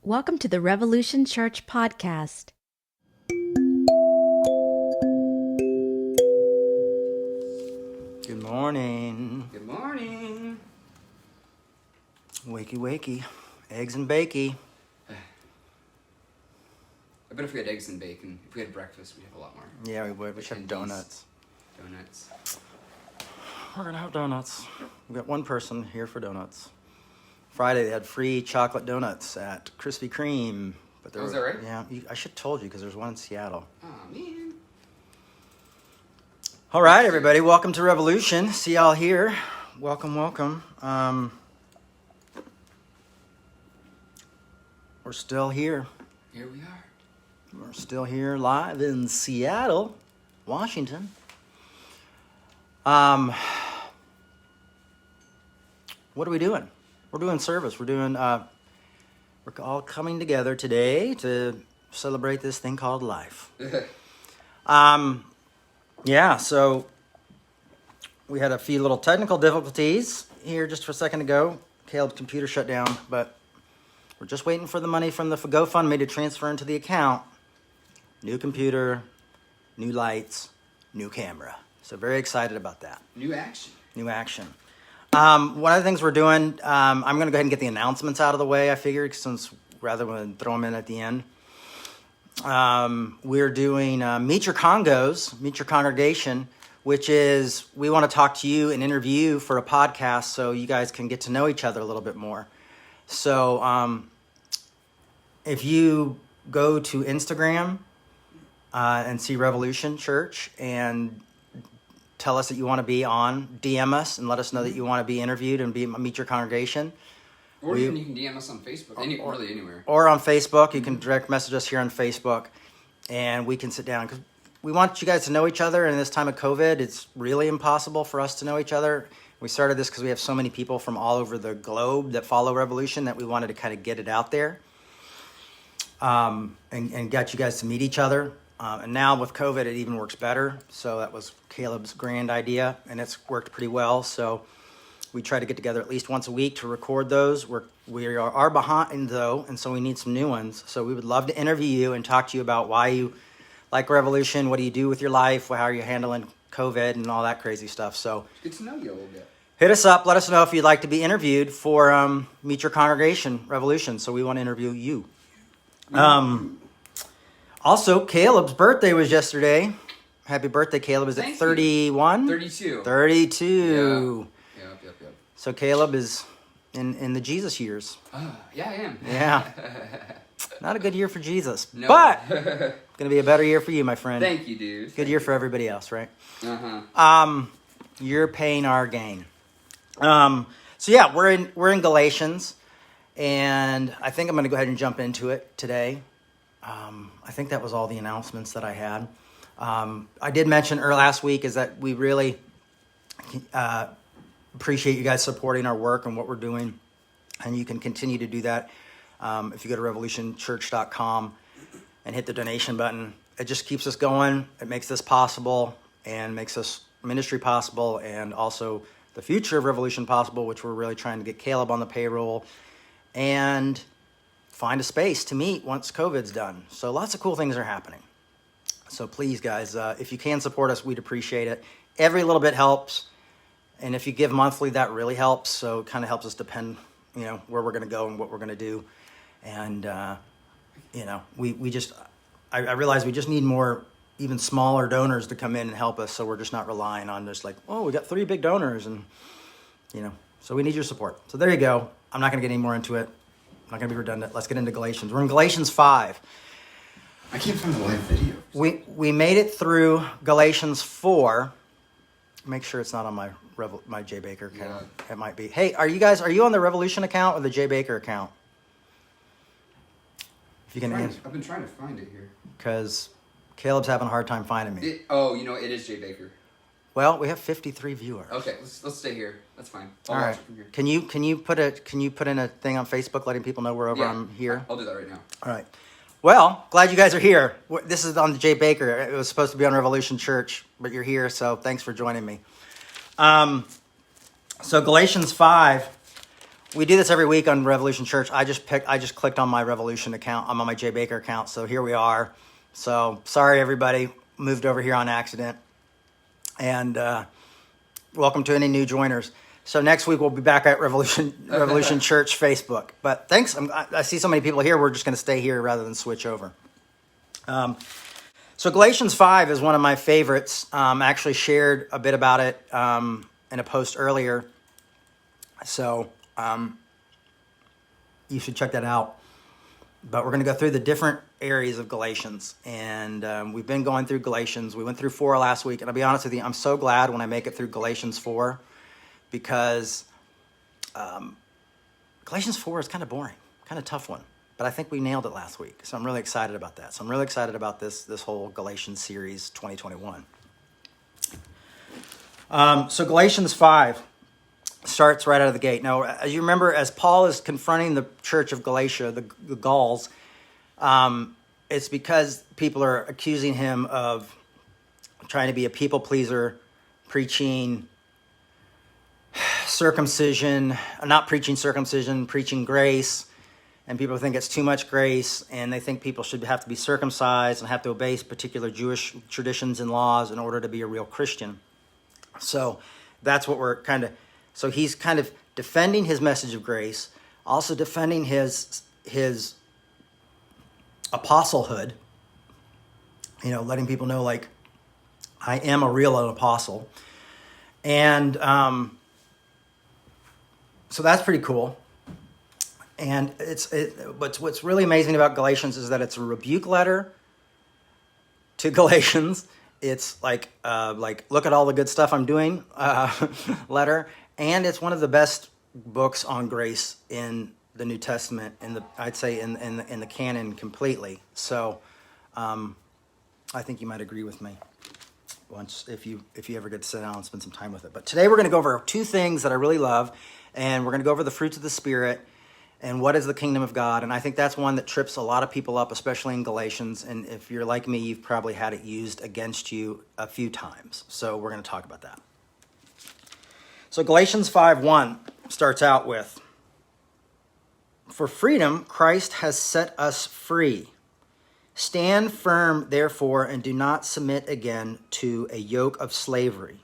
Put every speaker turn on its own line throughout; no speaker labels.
Welcome to the Revolution Church podcast.
Good morning.
Good morning.
Wakey, wakey. Eggs and bakey.
I bet if we had eggs and bacon, if we had breakfast, we'd have a lot more.
Yeah, we would. We should have donuts.
Donuts.
We're going to have donuts. We've got one person here for donuts. Friday, they had free chocolate donuts at Krispy Kreme. But
Oh, is that right?
Yeah, I should have told you because there's one in Seattle.
Oh, man.
All right, everybody. Welcome to Revolution. See y'all here. Welcome, welcome. We're still here.
Here we are.
We're still here live in Seattle, Washington. What are we doing? We're doing service. We're all coming together today to celebrate this thing called life. Yeah, so we had a few little technical difficulties here just a second ago. Caleb's computer shut down, but we're just waiting for the money from the GoFundMe to transfer into the account. New computer, new lights, new camera. So very excited about that.
New action.
New action. One of the things we're doing, I'm going to go ahead and get the announcements out of the way, I figured, since rather than throw them in at the end. We're doing Meet Your Congos, Meet Your Congregation, which is we want to talk to you and interview you for a podcast so you guys can get to know each other a little bit more. So if you go to Instagram and see Revolution Church and tell us that you want to be on, DM us and let us know that you want to be interviewed and meet your congregation.
Or even you can DM us on Facebook, really anywhere.
Or on Facebook. You can direct message us here on Facebook, and we can sit down. Because we want you guys to know each other, and in this time of COVID, it's really impossible for us to know each other. We started this because we have so many people from all over the globe that follow Revolution that we wanted to kind of get it out there and got you guys to meet each other. And now with COVID, it even works better. So that was Caleb's grand idea, and it's worked pretty well. So we try to get together at least once a week to record those. We are behind, though, and so we need some new ones. So we would love to interview you and talk to you about why you like Revolution, what do you do with your life, how are you handling COVID, and all that crazy stuff. So
Get to know you a little bit.
hit us up. Let us know if you'd like to be interviewed for Meet Your Congregation Revolution. So we want to interview you. Also, Caleb's birthday was yesterday. Happy birthday, Caleb. Is it 31?
32.
32.
Yep.
So Caleb is in the Jesus years.
Yeah, I am.
Yeah. Not a good year for Jesus.
No.
But going to be a better year for you, my friend.
Thank you, dude.
Good year for everybody else, right?
Uh-huh.
Your pain, our gain. So yeah, we're in Galatians, and I think I'm going to go ahead and jump into it today. I think that was all the announcements that I had. I did mention last week is that we really appreciate you guys supporting our work and what we're doing, and you can continue to do that if you go to revolutionchurch.com and hit the donation button. It just keeps us going. It makes this possible and makes this ministry possible, and also the future of Revolution possible, which we're really trying to get Caleb on the payroll and find a space to meet once COVID's done. So lots of cool things are happening. So please, guys, if you can support us, we'd appreciate it. Every little bit helps. And if you give monthly, that really helps. So it kind of helps us depend, where we're going to go and what we're going to do. And, I realize we just need more, even smaller donors to come in and help us. So we're just not relying on just like, we got 3 big donors. And, so we need your support. So there you go. I'm not going to get any more into it. I'm not going to be redundant. Let's get into Galatians. We're in Galatians 5.
I can't find the live video.
We made it through Galatians 4. Make sure it's not on my Jay Bakker account. Yeah. It might be. Hey, are you on the Revolution account or the Jay Bakker account? If you can answer.
I've been trying to find it here.
Because Caleb's having a hard time finding me.
It is Jay Bakker.
Well, we have 53 viewers.
Okay, let's stay here. That's fine.
All right. Can you put in a thing on Facebook letting people know we're over on here?
I'll do that right now.
All right. Well, glad you guys are here. This is on the Jay Bakker. It was supposed to be on Revolution Church, but you're here, so thanks for joining me. So Galatians 5, we do this every week on Revolution Church. I just clicked on my Revolution account. I'm on my Jay Bakker account, so here we are. So sorry, everybody. Moved over here on accident. And welcome to any new joiners. So next week we'll be back at Revolution Church Facebook. But thanks. I see so many people here. We're just going to stay here rather than switch over. So Galatians 5 is one of my favorites. I actually shared a bit about it in a post earlier. So you should check that out. But we're going to go through the different areas of Galatians. And we've been going through Galatians. We went through 4 last week. And I'll be honest with you, I'm so glad when I make it through Galatians 4 because Galatians 4 is kind of boring, kind of tough one. But I think we nailed it last week. So I'm really excited about that. So I'm really excited about this whole Galatians series 2021. So Galatians 5 starts right out of the gate. Now, as you remember, as Paul is confronting the church of Galatia, the Gauls, it's because people are accusing him of trying to be a people pleaser, preaching circumcision, not preaching circumcision, preaching grace. And people think it's too much grace, and they think people should have to be circumcised and have to obey particular Jewish traditions and laws in order to be a real Christian. So that's what we're kind of... So he's kind of defending his message of grace, also defending his apostlehood, letting people know, like, I am a real apostle. And so that's pretty cool. And what's really amazing about Galatians is that it's a rebuke letter to Galatians. It's like look at all the good stuff I'm doing letter. And it's one of the best books on grace in the New Testament, I'd say in the canon completely. So I think you might agree with me once if you ever get to sit down and spend some time with it. But today we're going to go over 2 things that I really love, and we're going to go over the fruits of the Spirit and what is the kingdom of God. And I think that's one that trips a lot of people up, especially in Galatians. And if you're like me, you've probably had it used against you a few times. So we're going to talk about that. So Galatians 5:1 starts out with, "For freedom Christ has set us free. Stand firm, therefore, and do not submit again to a yoke of slavery.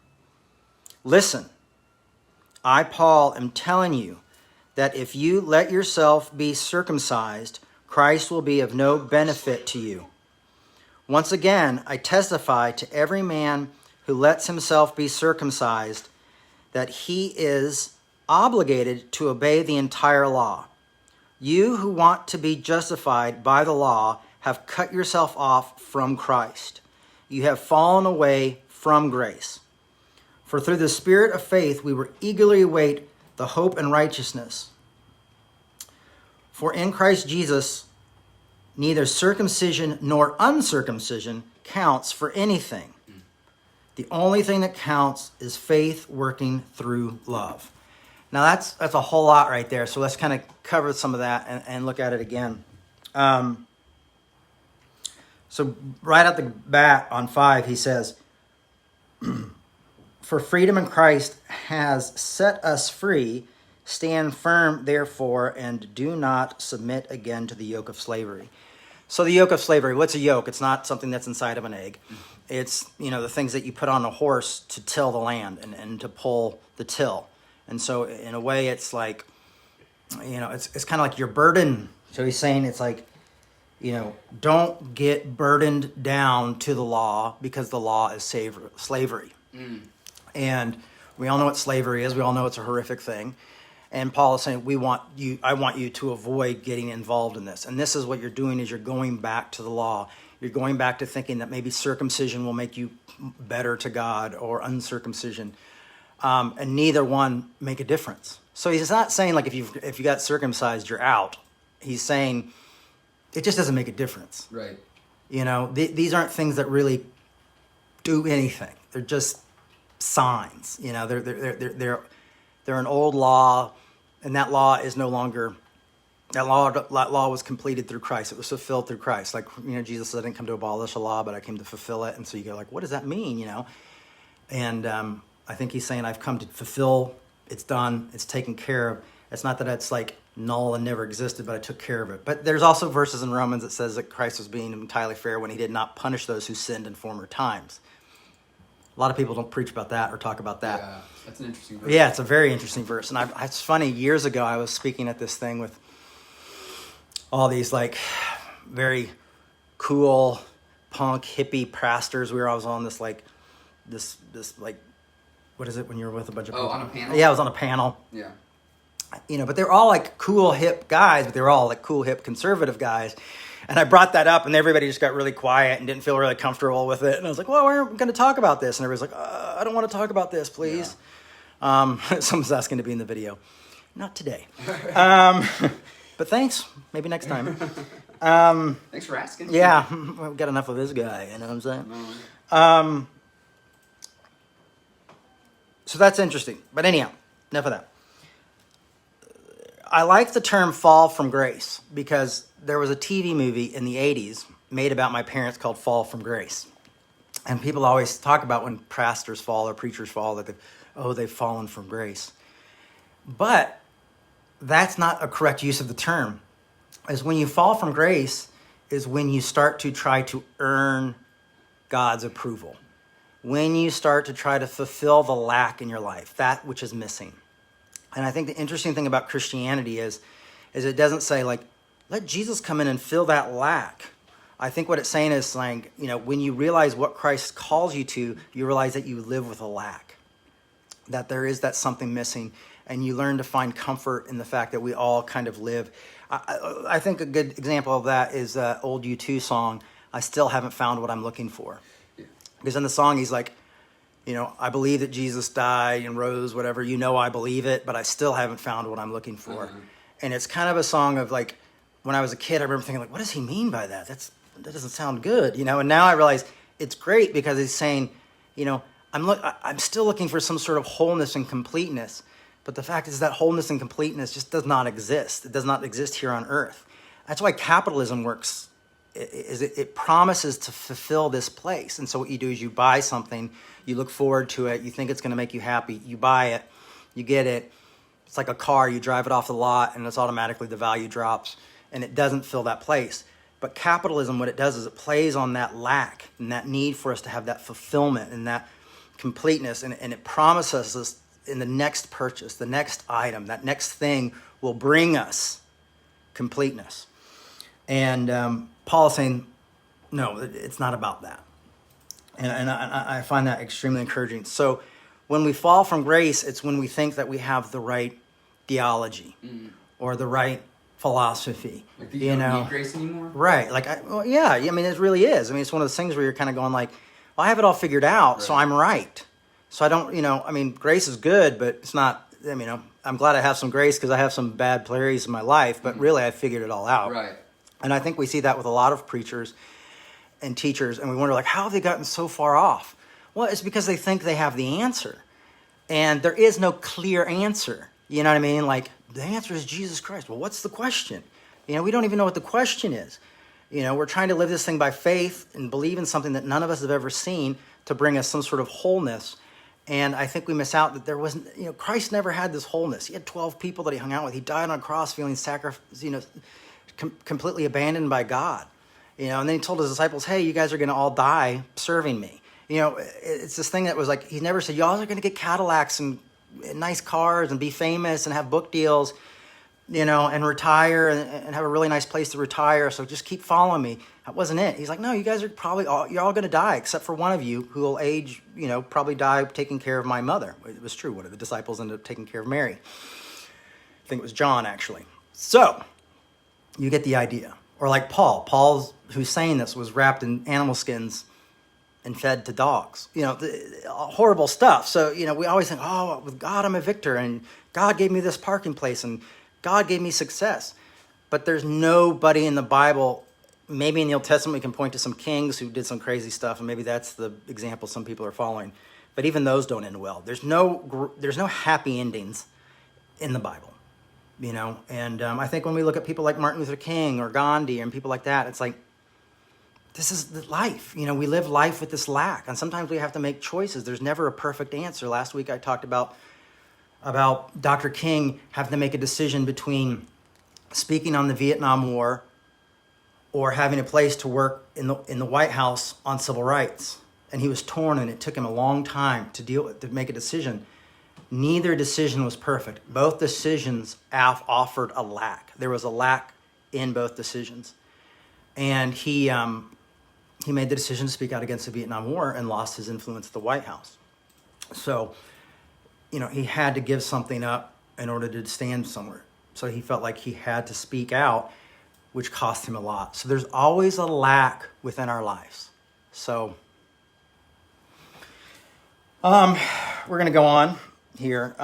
Listen, I, Paul, am telling you that if you let yourself be circumcised, Christ will be of no benefit to you. Once again, I testify to every man who lets himself be circumcised that he is obligated to obey the entire law. You who want to be justified by the law have cut yourself off from Christ. You have fallen away from grace. For through the spirit of faith we were eagerly await the hope and righteousness. For in Christ Jesus, neither circumcision nor uncircumcision counts for anything. The only thing that counts is faith working through love." Now that's a whole lot right there. So let's kind of cover some of that and look at it again. So right at the bat on 5, he says, "For freedom in Christ has set us free. Stand firm, therefore, and do not submit again to the yoke of slavery." So the yoke of slavery, what's a yoke? It's not something that's inside of an egg. It's, the things that you put on a horse to till the land and to pull the till. And so in a way, it's like, it's kind of like your burden. So he's saying it's like, don't get burdened down to the law because the law is slavery. And we all know what slavery is. We all know it's a horrific thing. And Paul is saying, I want you to avoid getting involved in this. And this is what you're doing is you're going back to the law. You're going back to thinking that maybe circumcision will make you better to God or uncircumcision. And neither one make a difference. So he's not saying like if you got circumcised, you're out. He's saying it just doesn't make a difference.
Right.
These aren't things that really do anything. They're just signs. They're an old law, and that law is no longer. That law was completed through Christ. It was fulfilled through Christ. Like, Jesus said, I didn't come to abolish a law, but I came to fulfill it. And so you go like, what does that mean, And I think he's saying, I've come to fulfill, it's done, it's taken care of. It's not that it's like null and never existed, but I took care of it. But there's also verses in Romans that says that Christ was being entirely fair when he did not punish those who sinned in former times. A lot of people don't preach about that or talk about that.
Yeah, that's an interesting verse.
Yeah, it's a very interesting verse. And it's funny, years ago I was speaking at this thing with all these like very cool punk hippie pastors. I was on this like, this like, what is it when you're with a bunch of people?
On a panel?
Yeah, I was on a panel.
Yeah.
But they're all like cool hip guys, but they were all like cool hip conservative guys. And I brought that up and everybody just got really quiet and didn't feel really comfortable with it. And I was like, well, we're going to talk about this. And everybody's like, I don't want to talk about this, please. Yeah. Someone's asking to be in the video. Not today. But thanks. Maybe next time.
Thanks for asking.
Yeah, we've got enough of this guy, you know what I'm saying? So that's interesting. But anyhow, enough of that. I like the term fall from grace because there was a TV movie in the 80s made about my parents called Fall from Grace. And people always talk about when pastors fall or preachers fall that they've fallen from grace. But that's not a correct use of the term. As when you fall from grace is when you start to try to earn God's approval. When you start to try to fulfill the lack in your life, that which is missing. And I think the interesting thing about Christianity is it doesn't say like, let Jesus come in and fill that lack. I think what it's saying is like, when you realize what Christ calls you to, you realize that you live with a lack, that there is that something missing, and you learn to find comfort in the fact that we all kind of live. I think a good example of that is the old U2 song, I Still Haven't Found What I'm Looking For. Yeah. Because in the song, he's like, I believe that Jesus died and rose, whatever, I believe it, but I still haven't found what I'm looking for. Mm-hmm. And it's kind of a song of like, when I was a kid, I remember thinking like, what does he mean by that? That doesn't sound good, and now I realize it's great because he's saying, I'm still looking for some sort of wholeness and completeness, but the fact is that wholeness and completeness just does not exist. It does not exist here on earth. That's why capitalism works. It promises to fulfill this place. And so what you do is you buy something, you look forward to it, you think it's going to make you happy, you buy it, you get it. It's like a car, you drive it off the lot and it's automatically the value drops and it doesn't fill that place. But capitalism, what it does is it plays on that lack and that need for us to have that fulfillment and that completeness. And it promises us in the next purchase, the next item, that next thing will bring us completeness. And Paul is saying, no, it's not about that. And I find that extremely encouraging. So when we fall from grace, it's when we think that we have the right theology or the right philosophy.
Like you don't need grace anymore?
Right. It really is. It's one of those things where you're kind of going like, well, I have it all figured out, right. So I'm right. So I don't, grace is good, but it's not, I'm glad I have some grace because I have some bad areas in my life, but really I figured it all out.
Right.
And I think we see that with a lot of preachers and teachers, and we wonder, like, how have they gotten so far off? Well, it's because they think they have the answer. And there is no clear answer. You know what I mean? Like, the answer is Jesus Christ. Well, what's the question? We don't even know what the question is. We're trying to live this thing by faith and believe in something that none of us have ever seen to bring us some sort of wholeness. And I think we miss out that there wasn't, Christ never had this wholeness. He had 12 people that he hung out with. He died on a cross feeling completely abandoned by God. And then he told his disciples, hey, you guys are going to all die serving me. It's this thing that was like, he never said, y'all are going to get Cadillacs and nice cars and be famous and have book deals, and retire and have a really nice place to retire. So just keep following me. That wasn't it. He's like, no, you guys are you're all going to die except for one of you who will age, probably die taking care of my mother. It was true. One of the disciples ended up taking care of Mary. I think it was John, actually. So you get the idea. Or like Paul, who's saying this, was wrapped in animal skins and fed to dogs. Horrible stuff. So, we always think, oh, with God, I'm a victor, and God gave me this parking place, and God gave me success. But there's nobody in the Bible, maybe in the Old Testament we can point to some kings who did some crazy stuff, and maybe that's the example some people are following. But even those don't end well. There's no happy endings in the Bible. And I think when we look at people like Martin Luther King or Gandhi and people like that, it's like, this is the life. We live life with this lack, and sometimes we have to make choices. There's never a perfect answer. Last week I talked about about Dr. King having to make a decision between speaking on the Vietnam War or having a place to work in the White House on civil rights. And he was torn, and it took him a long time to make a decision. Neither decision was perfect. Both decisions offered a lack. There was a lack in both decisions. And he made the decision to speak out against the Vietnam War and lost his influence at the White House. So, he had to give something up in order to stand somewhere. So he felt like he had to speak out, which cost him a lot. So there's always a lack within our lives. So we're going to go on here.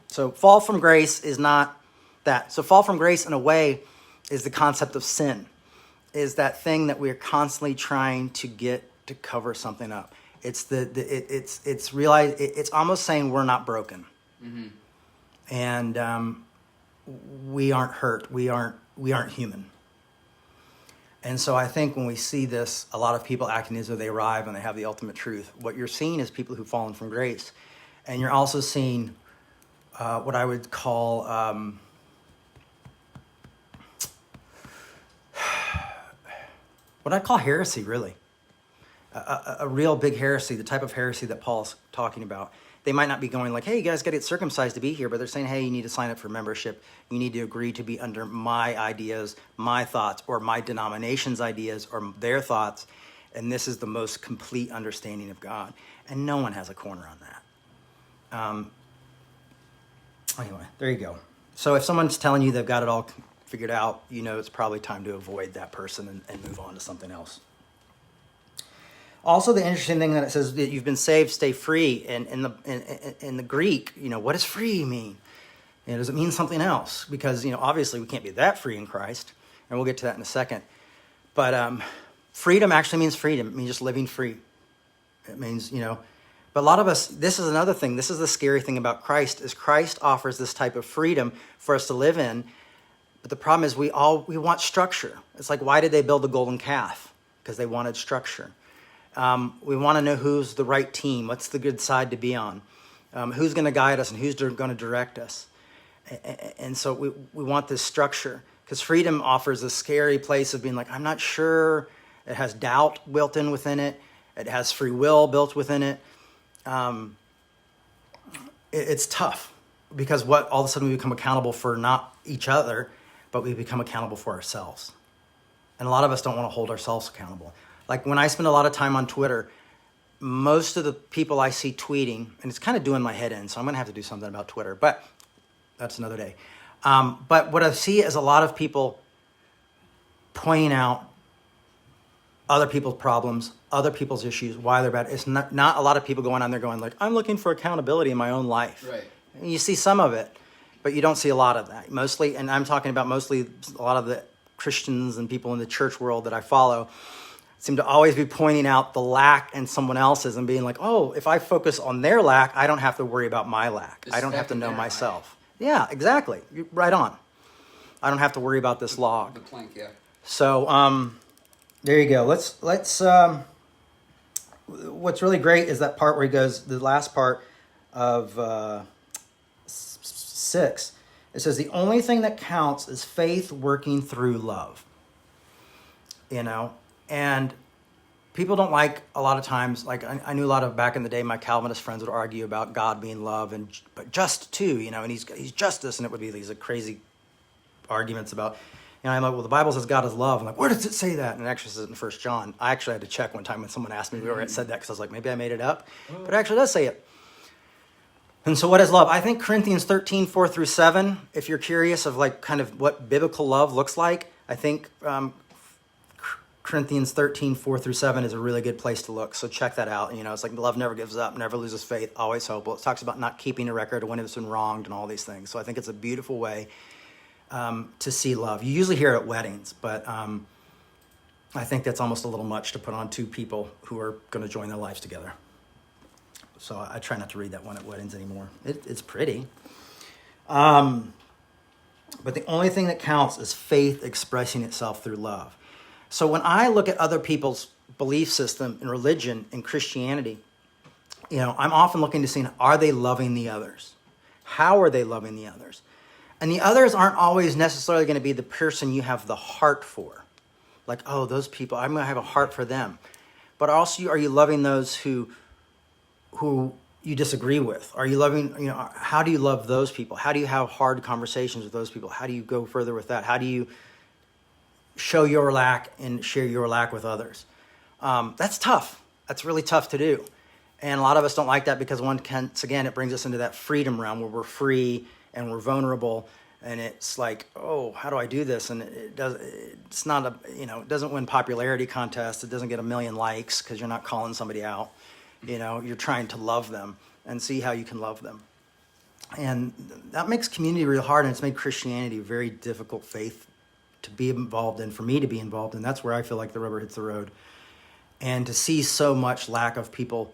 So fall from grace is not that. So fall from grace, in a way, is the concept of sin, is that thing that we're constantly trying to get to cover something up. It's it's almost saying we're not broken, and we aren't hurt. We aren't human. And so I think when we see this, a lot of people acting as though they arrive and they have the ultimate truth. What you're seeing is people who've fallen from grace, and you're also seeing what I would call what I call heresy, really. A real big heresy, the type of heresy that Paul's talking about. They might not be going like, hey, you guys got to get circumcised to be here, but they're saying, hey, you need to sign up for membership. You need to agree to be under my ideas, my thoughts, or my denomination's ideas, or their thoughts. And this is the most complete understanding of God. And no one has a corner on that. Anyway, there you go. So if someone's telling you they've got it all figured out, it's probably time to avoid that person and move on to something else. Also, the interesting thing that it says that you've been saved, stay free. And in the Greek, what does free mean? Does it mean something else? Because, obviously we can't be that free in Christ. And we'll get to that in a second. But freedom actually means freedom. It means just living free. It means, but a lot of us, this is another thing. This is the scary thing about Christ, is Christ offers this type of freedom for us to live in. But the problem is we want structure. It's like, why did they build the golden calf? Because they wanted structure. We want to know who's the right team, what's the good side to be on, who's going to guide us and who's going to direct us. And so we want this structure, because freedom offers a scary place of being like, I'm not sure. It has doubt built in within it. It has free will built within it. It's tough, because all of a sudden we become accountable for not each other, but we become accountable for ourselves. And a lot of us don't want to hold ourselves accountable. Like when I spend a lot of time on Twitter, most of the people I see tweeting, and it's kind of doing my head in, so I'm going to have to do something about Twitter, but that's another day. But what I see is a lot of people pointing out other people's problems, other people's issues, why they're bad. It's not a lot of people going on there going like, I'm looking for accountability in my own life.
Right.
And you see some of it, but you don't see a lot of that. Mostly, and I'm talking about mostly a lot of the Christians and people in the church world that I follow, seem to always be pointing out the lack in someone else's and being like, oh, if I focus on their lack, I don't have to worry about my lack. I don't have to know myself. Yeah, exactly. You're right on. I don't have to worry about this log.
The plank, yeah.
So there you go. Let's what's really great is that part where he goes, the last part of 6. It says, the only thing that counts is faith working through love. And people don't like a lot of times, like I knew a lot of back in the day, my Calvinist friends would argue about God being love, but just too, and he's justice, and it would be these crazy arguments about, I'm like, well, the Bible says God is love. I'm like, where does it say that? And it actually says it in 1 John. I actually had to check one time when someone asked me where it said that, because I was like, maybe I made it up, but it actually does say it. And so what is love? I think Corinthians 13, 4-7, if you're curious of kind of what biblical love looks like, I think Corinthians 13, 4-7 is a really good place to look. So check that out. It's like love never gives up, never loses faith, always hopeful. It talks about not keeping a record of when it's been wronged and all these things. So I think it's a beautiful way to see love. You usually hear it at weddings, but I think that's almost a little much to put on two people who are going to join their lives together. So I try not to read that one at weddings anymore. It's pretty. But the only thing that counts is faith expressing itself through love. So when I look at other people's belief system in religion and Christianity, I'm often looking to see, are they loving the others? How are they loving the others? And the others aren't always necessarily going to be the person you have the heart for. Like, oh, those people, I'm going to have a heart for them. But also, are you loving those who you disagree with? Are you loving, how do you love those people? How do you have hard conversations with those people? How do you go further with that? How do you show your lack and share your lack with others? That's tough. That's really tough to do. And a lot of us don't like that because once again, it brings us into that freedom realm where we're free and we're vulnerable. And it's like, oh, how do I do this? And it doesn't win popularity contests. It doesn't get 1 million likes because you're not calling somebody out. You're trying to love them and see how you can love them. And that makes community real hard, and it's made Christianity a very difficult faith to be involved in, for me to be involved in. That's where I feel like the rubber hits the road. And to see so much lack of people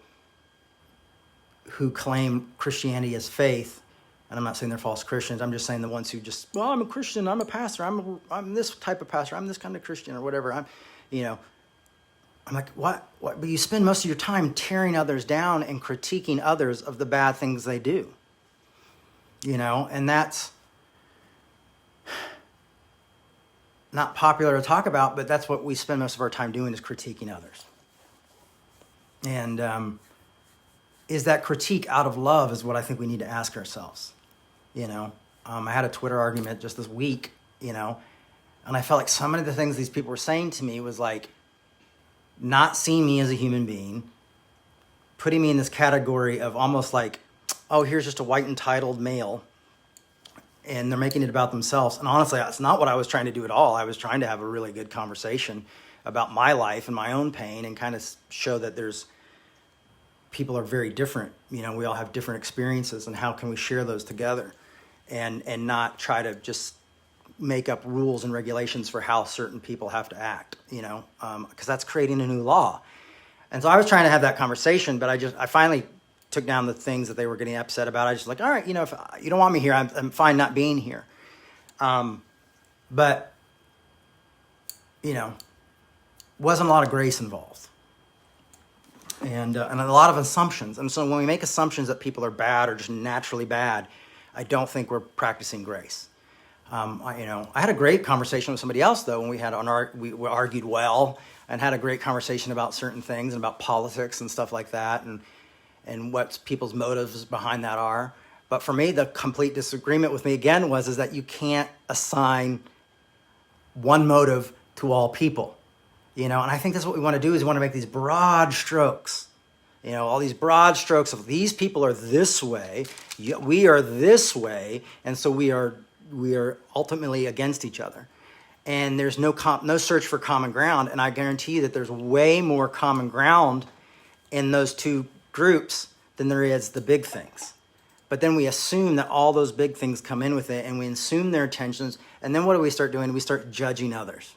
who claim Christianity as faith, and I'm not saying they're false Christians, I'm just saying the ones who just, well, I'm a Christian, I'm a pastor, I'm this type of pastor, I'm this kind of Christian or whatever. I'm like, what? But you spend most of your time tearing others down and critiquing others of the bad things they do. And that's not popular to talk about, but that's what we spend most of our time doing, is critiquing others. And is that critique out of love is what I think we need to ask ourselves. I had a Twitter argument just this week, and I felt like some of the things these people were saying to me was like, not seeing me as a human being, putting me in this category of almost like, oh, here's just a white entitled male, and they're making it about themselves. And honestly, that's not what I was trying to do at all. I was trying to have a really good conversation about my life and my own pain and kind of show that people are very different. We all have different experiences, and how can we share those together and not try to just make up rules and regulations for how certain people have to act, because that's creating a new law. And so I was trying to have that conversation, but I finally took down the things that they were getting upset about. I was just like, all right, if you don't want me here, I'm fine not being here. But, wasn't a lot of grace involved. And a lot of assumptions. And so when we make assumptions that people are bad or just naturally bad, I don't think we're practicing grace. I had a great conversation with somebody else, though, when we argued well and had a great conversation about certain things and about politics and stuff like that, and what people's motives behind that are. But for me, the complete disagreement with me again is that you can't assign one motive to all people, and I think that's what we want to do, is we want to make these broad strokes, all these broad strokes of these people are this way, we are this way, and so we are ultimately against each other. And there's no search for common ground. And I guarantee you that there's way more common ground in those two groups than there is the big things. But then we assume that all those big things come in with it, and we assume their intentions. And then what do we start doing? We start judging others.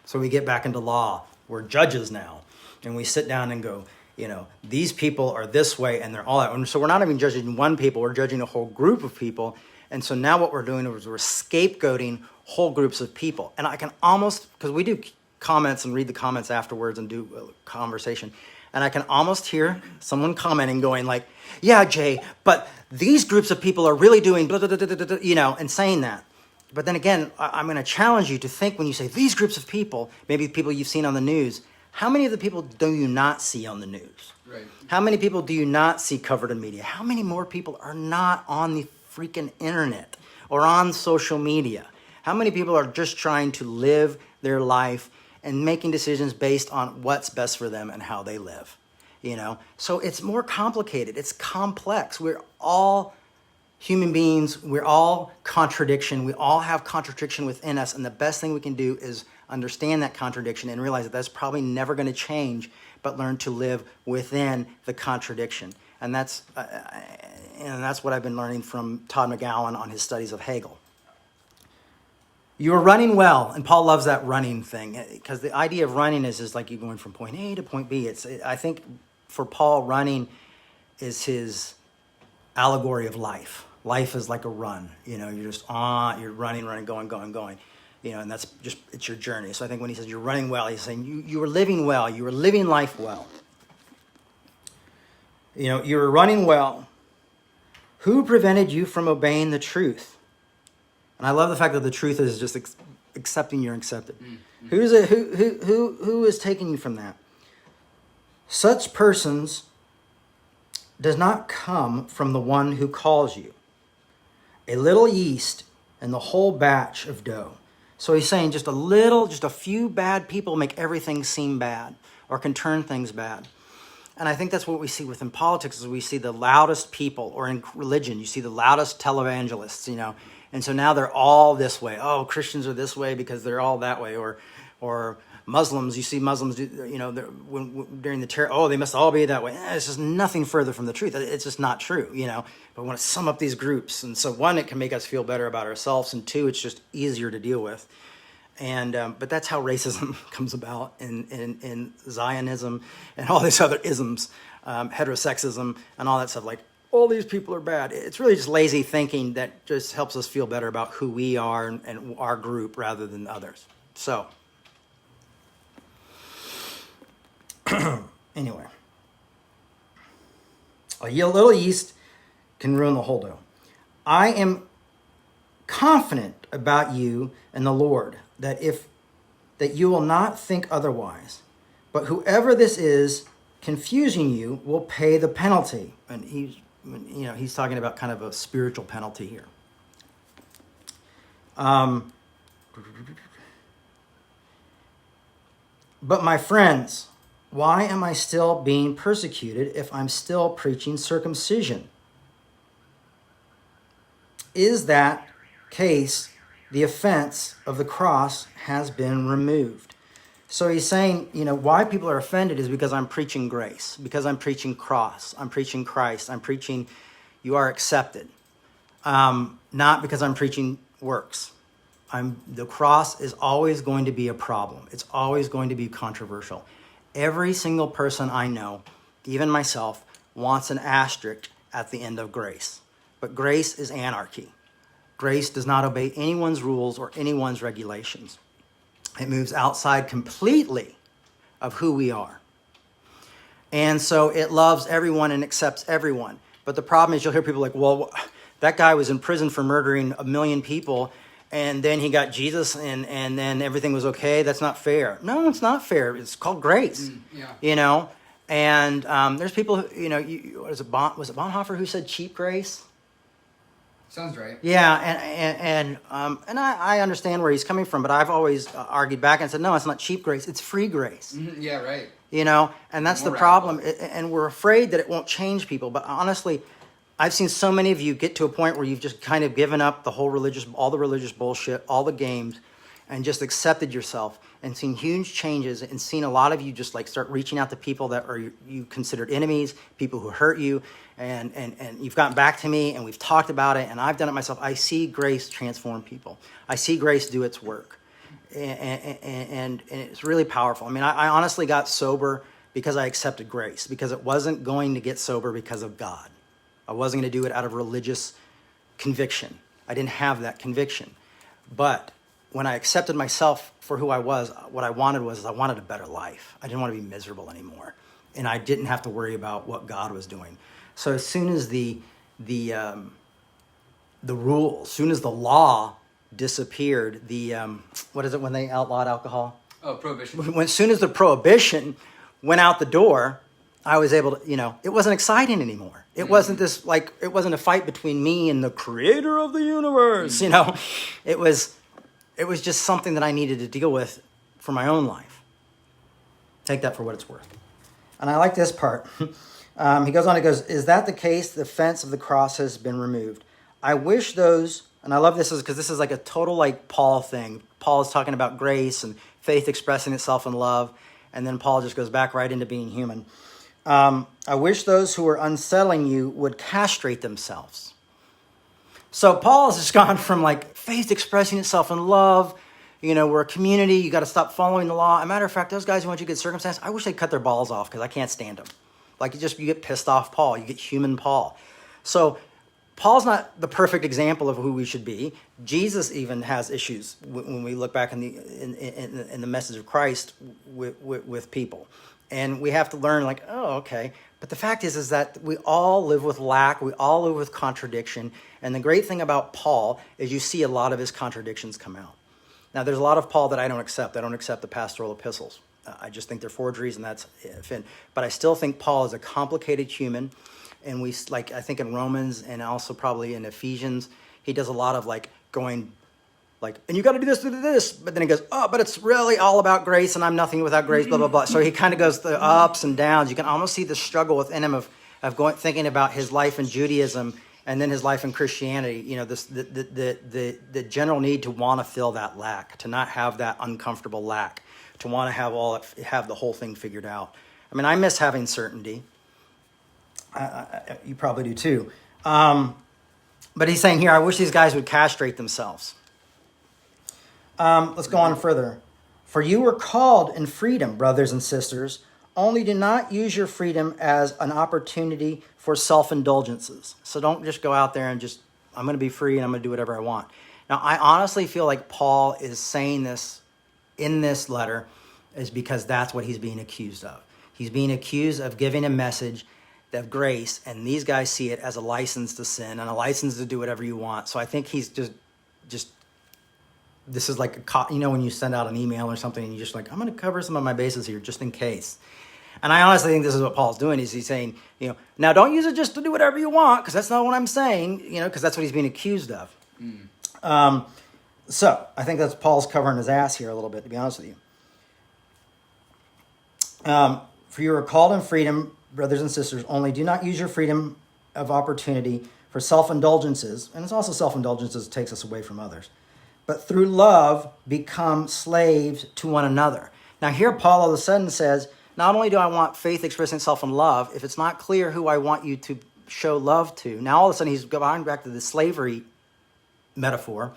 So we get back into law. We're judges now. And we sit down and go, these people are this way, and they're all that. And so we're not even judging one people. We're judging a whole group of people. And so now what we're doing is we're scapegoating whole groups of people. And I can almost, because we do comments and read the comments afterwards and do a conversation, and I can almost hear someone commenting going like, yeah, Jay, but these groups of people are really doing blah, blah, blah, blah, blah, blah, and saying that. But then again, I'm going to challenge you to think, when you say these groups of people, maybe people you've seen on the news, how many of the people do you not see on the news?
Right.
How many people do you not see covered in media? How many more people are not on the freaking internet or on social media? How many people are just trying to live their life and making decisions based on what's best for them and how they live? So it's more complicated. It's complex. We're all human beings. We're all contradiction. We all have contradiction within us. And the best thing we can do is understand that contradiction and realize that that's probably never going to change, but learn to live within the contradiction. And that's what I've been learning from Todd McGowan on his studies of Hegel. You are running well, and Paul loves that running thing, because the idea of running is like you going from point A to point B. I think for Paul, running is his allegory of life. Life is like a run. You're just you're running, going. And that's just, it's your journey. So I think when he says you're running well, he's saying you are living well. You are living life well. You're running well. Who prevented you from obeying the truth? And I love the fact that the truth is just accepting you're accepted. Who is taking you from that? Such persons does not come from the one who calls you. A little yeast and the whole batch of dough. So he's saying just a few bad people make everything seem bad or can turn things bad. And I think that's what we see within politics is we see the loudest people, or in religion, you see the loudest televangelists, And so now they're all this way. Oh, Christians are this way because they're all that way. Or Muslims, you see Muslims, during the terror, oh, they must all be that way. It's just nothing further from the truth. It's just not true, But we want to sum up these groups. And so one, it can make us feel better about ourselves. And two, it's just easier to deal with. And but that's how racism comes about in Zionism and all these other isms, heterosexism and all that stuff. Like, all these people are bad. It's really just lazy thinking that just helps us feel better about who we are and our group rather than others. So, anyway, a little yeast can ruin the whole dough. I am confident about you and the Lord that you will not think otherwise, but whoever this is confusing you will pay the penalty. And he's talking about kind of a spiritual penalty here. But my friends, why am I still being persecuted if I'm still preaching circumcision? Is that case the offense of the cross has been removed? So he's saying, why people are offended is because I'm preaching grace, because I'm preaching cross, I'm preaching Christ, I'm preaching you are accepted, not because I'm preaching works. The cross is always going to be a problem. It's always going to be controversial. Every single person I know, even myself, wants an asterisk at the end of grace. But grace is anarchy. Grace does not obey anyone's rules or anyone's regulations. It moves outside completely of who we are. And so it loves everyone and accepts everyone. But the problem is you'll hear people like, well, that guy was in prison for murdering 1 million people, and then he got Jesus, and then everything was okay. That's not fair. No, it's not fair. It's called grace. And there's people who, was it Bonhoeffer who said cheap grace?
Sounds right.
Yeah, and I understand where he's coming from, but I've always argued back and said, no, it's not cheap grace, it's free grace.
Mm-hmm. Yeah, right.
And that's the problem, and we're afraid that it won't change people. But honestly, I've seen so many of you get to a point where you've just kind of given up all the religious bullshit, all the games, and just accepted yourself, and seen huge changes, and seen a lot of you just like start reaching out to people that are you considered enemies, people who hurt you, and you've gotten back to me, and we've talked about it, and I've done it myself. I see grace transform people. I see grace do its work, and it's really powerful. I mean, I honestly got sober because I accepted grace, because it wasn't going to get sober because of God. I wasn't going to do it out of religious conviction. I didn't have that conviction. But when I accepted myself for who I was, what I wanted was I wanted a better life. I didn't want to be miserable anymore. And I didn't have to worry about what God was doing. So as soon as the rule, as soon as the law disappeared, what is it when they outlawed alcohol?
Oh, prohibition.
As soon as the prohibition went out the door, I was able to, it wasn't exciting anymore. It wasn't it wasn't a fight between me and the creator of the universe, It was just something that I needed to deal with for my own life. Take that for what it's worth. And I like this part. He goes on, is that the case? The offense of the cross has been removed. I wish those, and I love this because this is like a total like Paul thing. Paul is talking about grace and faith expressing itself in love. And then Paul just goes back right into being human. I wish those who are unsettling you would castrate themselves. So Paul has just gone from like faith expressing itself in love. We're a community. You got to stop following the law. As a matter of fact, those guys who want you to get circumcised, I wish they'd cut their balls off because I can't stand them. Like you get pissed off Paul. You get human Paul. So Paul's not the perfect example of who we should be. Jesus even has issues when we look back in the message of Christ with people. And we have to learn like, oh, okay. But the fact is that we all live with lack. We all live with contradiction. And the great thing about Paul is you see a lot of his contradictions come out. Now, there's a lot of Paul that I don't accept. I don't accept the pastoral epistles. I just think they're forgeries, and that's it. But I still think Paul is a complicated human. And we, like, I think in Romans and also probably in Ephesians, he does a lot of like going like, and you got to do this, but then he goes, oh, but it's really all about grace, and I'm nothing without grace, blah, blah, blah. So he kind of goes the ups and downs. You can almost see the struggle within him of going, thinking about his life in Judaism and then his life in Christianity. You know, the general need to want to fill that lack, to not have that uncomfortable lack, to want to have the whole thing figured out. I mean, I miss having certainty. You probably do too. But he's saying here, I wish these guys would castrate themselves. Let's go on further. For you were called in freedom, brothers and sisters. Only do not use your freedom as an opportunity for self-indulgences. So don't just go out there and just, I'm going to be free and I'm going to do whatever I want. Now, I honestly feel like Paul is saying this in this letter is because that's what he's being accused of. He's being accused of giving a message of grace, and these guys see it as a license to sin and a license to do whatever you want. So I think he's just this is like when you send out an email or something and you're just like, I'm going to cover some of my bases here just in case. And I honestly think this is what Paul's doing. Is he's saying, now don't use it just to do whatever you want, because that's not what I'm saying, because that's what he's being accused of. So I think that's Paul's covering his ass here a little bit, to be honest with you. For you are called in freedom, brothers and sisters, only do not use your freedom of opportunity for self-indulgences. And it's also self-indulgences that takes us away from others. But through love, become slaves to one another. Now here Paul all of a sudden says, not only do I want faith expressing itself in love, if it's not clear who I want you to show love to, now all of a sudden he's going back to the slavery metaphor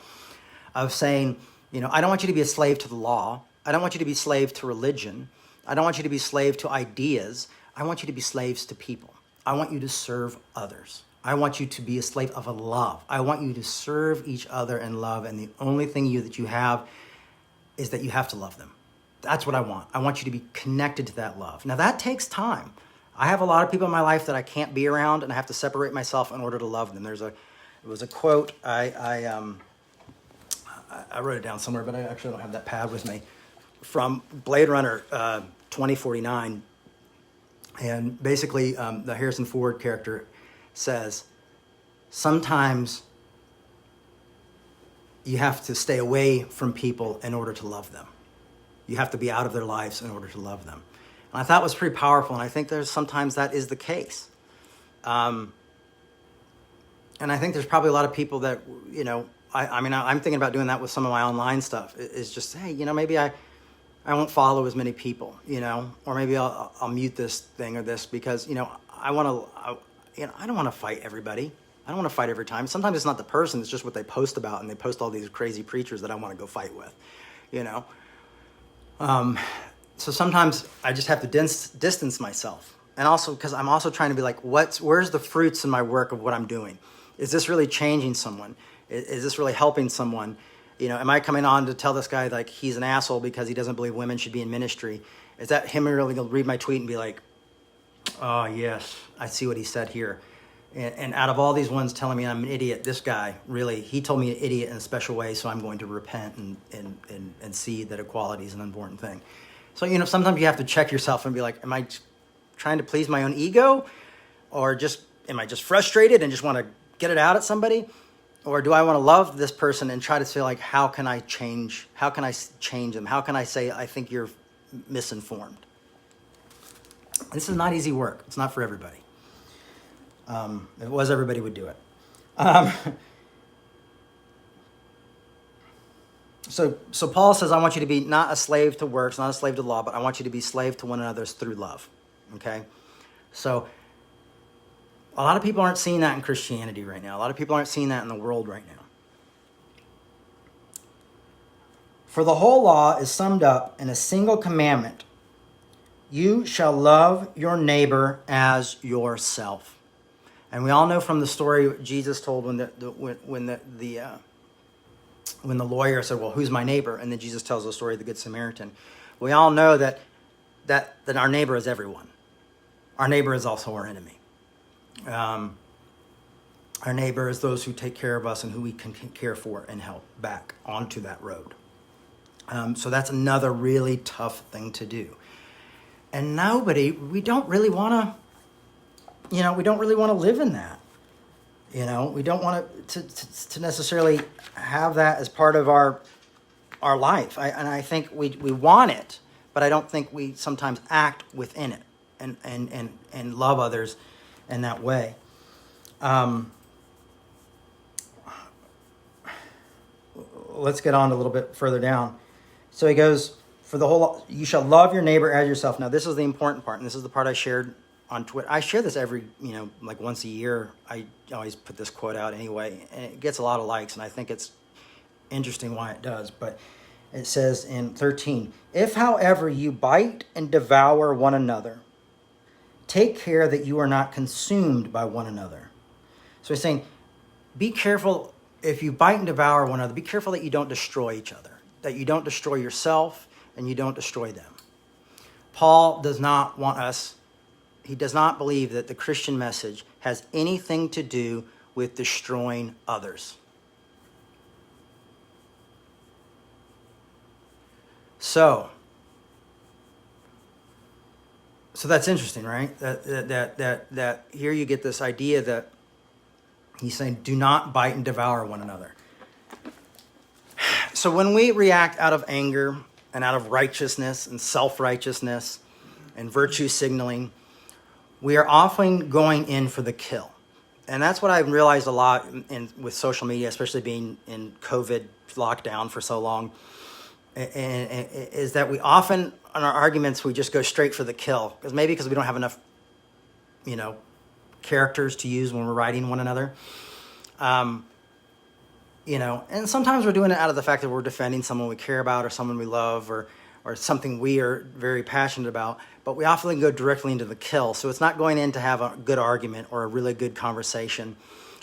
of saying, I don't want you to be a slave to the law. I don't want you to be a slave to religion. I don't want you to be a slave to ideas. I want you to be slaves to people. I want you to serve others. I want you to be a slave of a love. I want you to serve each other in love, and the only thing that you have is that you have to love them. That's what I want. I want you to be connected to that love. Now, that takes time. I have a lot of people in my life that I can't be around, and I have to separate myself in order to love them. It was a quote. I wrote it down somewhere, but I actually don't have that pad with me, from Blade Runner 2049. And basically, the Harrison Ford character says, sometimes you have to stay away from people in order to love them. You have to be out of their lives in order to love them. And I thought it was pretty powerful, and I think sometimes that is the case. And I think there's probably a lot of people that, I'm thinking about doing that with some of my online stuff. It's just, hey, maybe I won't follow as many people, or maybe I'll mute this thing or this because, I don't want to fight everybody. I don't want to fight every time. Sometimes it's not the person, it's just what they post about, and they post all these crazy preachers that I want to go fight with, So sometimes I just have to distance myself. And also because I'm also trying to be like, where's the fruits in my work of what I'm doing? Is this really changing someone? Is this really helping someone? Am I coming on to tell this guy like he's an asshole because he doesn't believe women should be in ministry? Is that him really going to read my tweet and be like, oh, yes, I see what he said here. And out of all these ones telling me I'm an idiot, this guy, really, he told me an idiot in a special way, so I'm going to repent and see that equality is an important thing. So, sometimes you have to check yourself and be like, am I trying to please my own ego? Or am I just frustrated and just want to get it out at somebody? Or do I want to love this person and try to say, like, how can I change? How can I change them? How can I say, I think you're misinformed? This is not easy work. It's not for everybody. If it was, everybody would do it. So Paul says, I want you to be not a slave to works, not a slave to law, but I want you to be slave to one another through love. Okay? So a lot of people aren't seeing that in Christianity right now. A lot of people aren't seeing that in the world right now. For the whole law is summed up in a single commandment. You shall love your neighbor as yourself. And we all know from the story Jesus told when the lawyer said, well, who's my neighbor? And then Jesus tells the story of the Good Samaritan. We all know that that our neighbor is everyone. Our neighbor is also our enemy. Our neighbor is those who take care of us and who we can care for and help back onto that road. So that's another really tough thing to do. And we don't really want to live in that. We don't want to necessarily have that as part of our life. I think we want it, but I don't think we sometimes act within it and love others in that way. Let's get on a little bit further down. So he goes, you shall love your neighbor as yourself. Now, this is the important part, and this is the part I shared on Twitter. I share this every, like once a year. I always put this quote out anyway, and it gets a lot of likes, and I think it's interesting why it does. But it says in 13, if, however, you bite and devour one another, take care that you are not consumed by one another. So he's saying, be careful. If you bite and devour one another, be careful that you don't destroy each other, that you don't destroy yourself and you don't destroy them. Paul does not want us, he does not believe that the Christian message has anything to do with destroying others. So that's interesting, right? That here you get this idea that he's saying, do not bite and devour one another. So when we react out of anger and out of righteousness and self-righteousness and virtue signaling, we are often going in for the kill. And that's what I've realized a lot with social media, especially being in COVID lockdown for so long, is that we often, in our arguments, we just go straight for the kill. Because we don't have enough, characters to use when we're writing one another. And sometimes we're doing it out of the fact that we're defending someone we care about or someone we love or something we are very passionate about, but we often go directly into the kill. So it's not going in to have a good argument or a really good conversation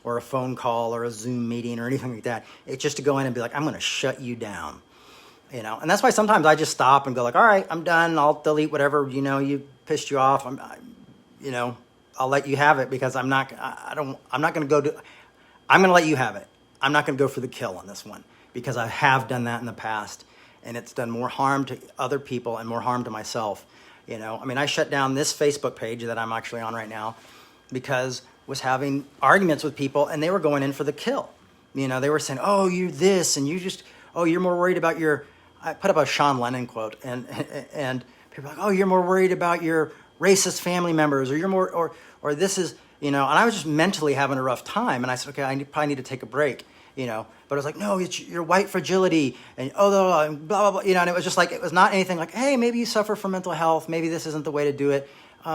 or a phone call or a Zoom meeting or anything like that. It's just to go in and be like, I'm going to shut you down. And that's why sometimes I just stop and go like, all right, I'm done. I'll delete whatever, you pissed you off. I'll let you have it because I'm not going to let you have it. I'm not going to go for the kill on this one because I have done that in the past and it's done more harm to other people and more harm to myself. I shut down this Facebook page that I'm actually on right now because I was having arguments with people and they were going in for the kill. They were saying, oh, you're this and you're more worried about I put up a Sean Lennon quote and people are like, oh, you're more worried about your racist family members or you're more, or this is, and I was just mentally having a rough time. And I said, okay, I probably need to take a break, but I was like, no, it's your white fragility and blah, blah, blah, and it was just like, it was not anything like, hey, maybe you suffer from mental health. Maybe this isn't the way to do it.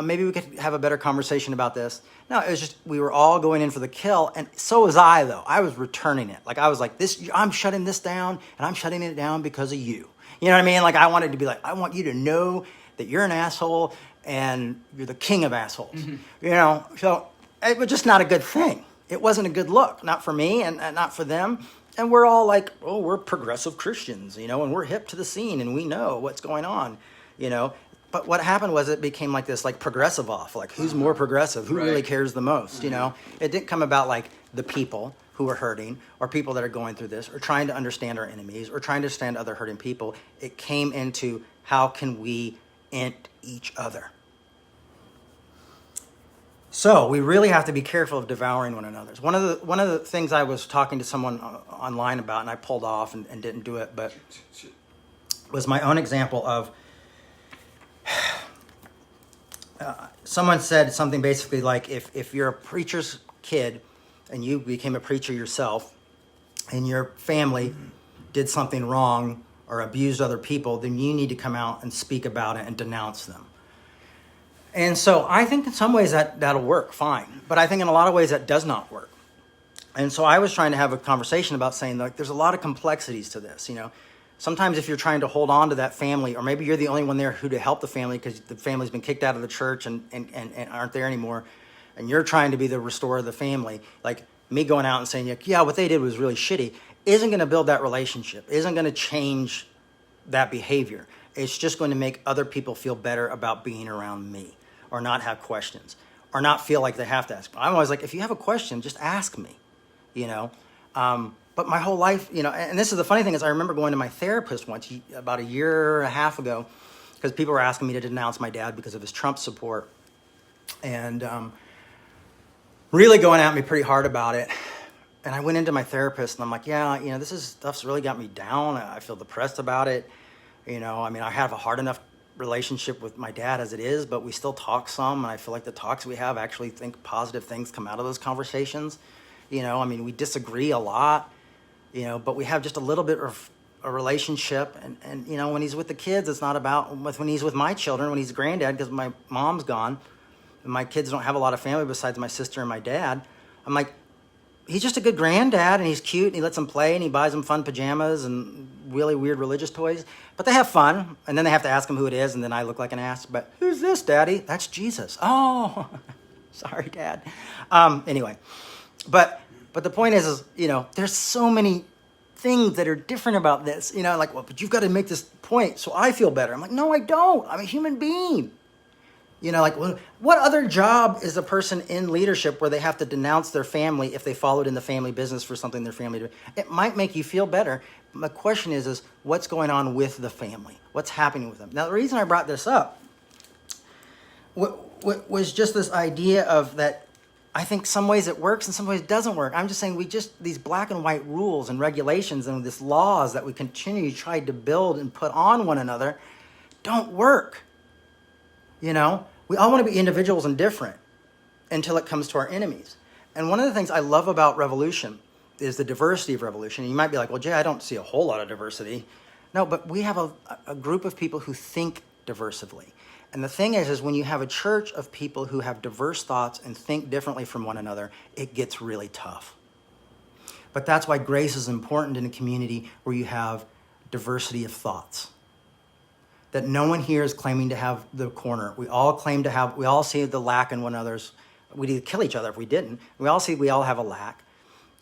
Maybe we could have a better conversation about this. No, it was just, we were all going in for the kill. And so was I, though. I was returning it. Like, I was like, I'm shutting this down and I'm shutting it down because of you. You know what I mean? Like, I wanted to be like, I want you to know that you're an asshole and you're the king of assholes. Mm-hmm. So it was just not a good thing. It wasn't a good look, not for me and not for them. And we're all like, oh, we're progressive Christians, and we're hip to the scene and we know what's going on, But what happened was it became like this, like progressive off, like who's more progressive, who really cares the most, It didn't come about like the people who are hurting or people that are going through this or trying to understand our enemies or trying to understand other hurting people. It came into how can we end each other. So we really have to be careful of devouring one another. One of the things I was talking to someone online about, and I pulled off and didn't do it, but was my own example of someone said something basically like, if you're a preacher's kid and you became a preacher yourself and your family did something wrong or abused other people, then you need to come out and speak about it and denounce them. And so I think in some ways that'll work fine, but I think in a lot of ways that does not work. And so I was trying to have a conversation about saying, like, there's a lot of complexities to this, Sometimes if you're trying to hold on to that family, or maybe you're the only one there who to help the family because the family's been kicked out of the church and aren't there anymore, and you're trying to be the restorer of the family, like me going out and saying, yeah, what they did was really shitty, isn't going to build that relationship, isn't going to change that behavior. it's just going to make other people feel better about being around me, or not have questions, or not feel like they have to ask. I'm always like, if you have a question, just ask me, you know. But my whole life, you know, and this is the funny thing is I remember going to my therapist once, about a year and a half ago, because people were asking me to denounce my dad because of his Trump support, and really going at me pretty hard about it. And I went into my therapist and I'm like, yeah, you know, stuff's really got me down. I feel depressed about it. You know, I mean, I have a hard enough relationship with my dad as it is, but we still talk some. And I feel like the talks we have, actually think positive things come out of those conversations. You know, I mean, we disagree a lot, you know, but we have just a little bit of a relationship. And you know, when he's with the kids, it's not about when he's with my children, when he's granddad, because my mom's gone and my kids don't have a lot of family besides my sister and my dad. I'm like, he's just a good granddad, and he's cute, and he lets them play, and he buys them fun pajamas and really weird religious toys. But they have fun, and then they have to ask him who it is, and then I look like an ass. But who's this, Daddy? That's Jesus. Oh, sorry, Dad. Anyway, but the point is, you know, there's so many things that are different about this. You know, like, well, but you've got to make this point so I feel better. I'm like, no, I don't. I'm a human being. You know, like, what other job is a person in leadership where they have to denounce their family if they followed in the family business for something their family did? It might make you feel better. My question is what's going on with the family? What's happening with them? Now, the reason I brought this up was just this idea of that I think some ways it works and some ways it doesn't work. I'm just saying these black and white rules and regulations and these laws that we continue to try to build and put on one another don't work. You know, we all want to be individuals and different until it comes to our enemies. And one of the things I love about revolution is the diversity of revolution. And you might be like, well, Jay, I don't see a whole lot of diversity. No, but we have a group of people who think diversively. And the thing is when you have a church of people who have diverse thoughts and think differently from one another, it gets really tough. But that's why grace is important in a community where you have diversity of thoughts. That no one here is claiming to have the corner. We all see the lack in one another's. We'd either kill each other if we didn't. We all have a lack.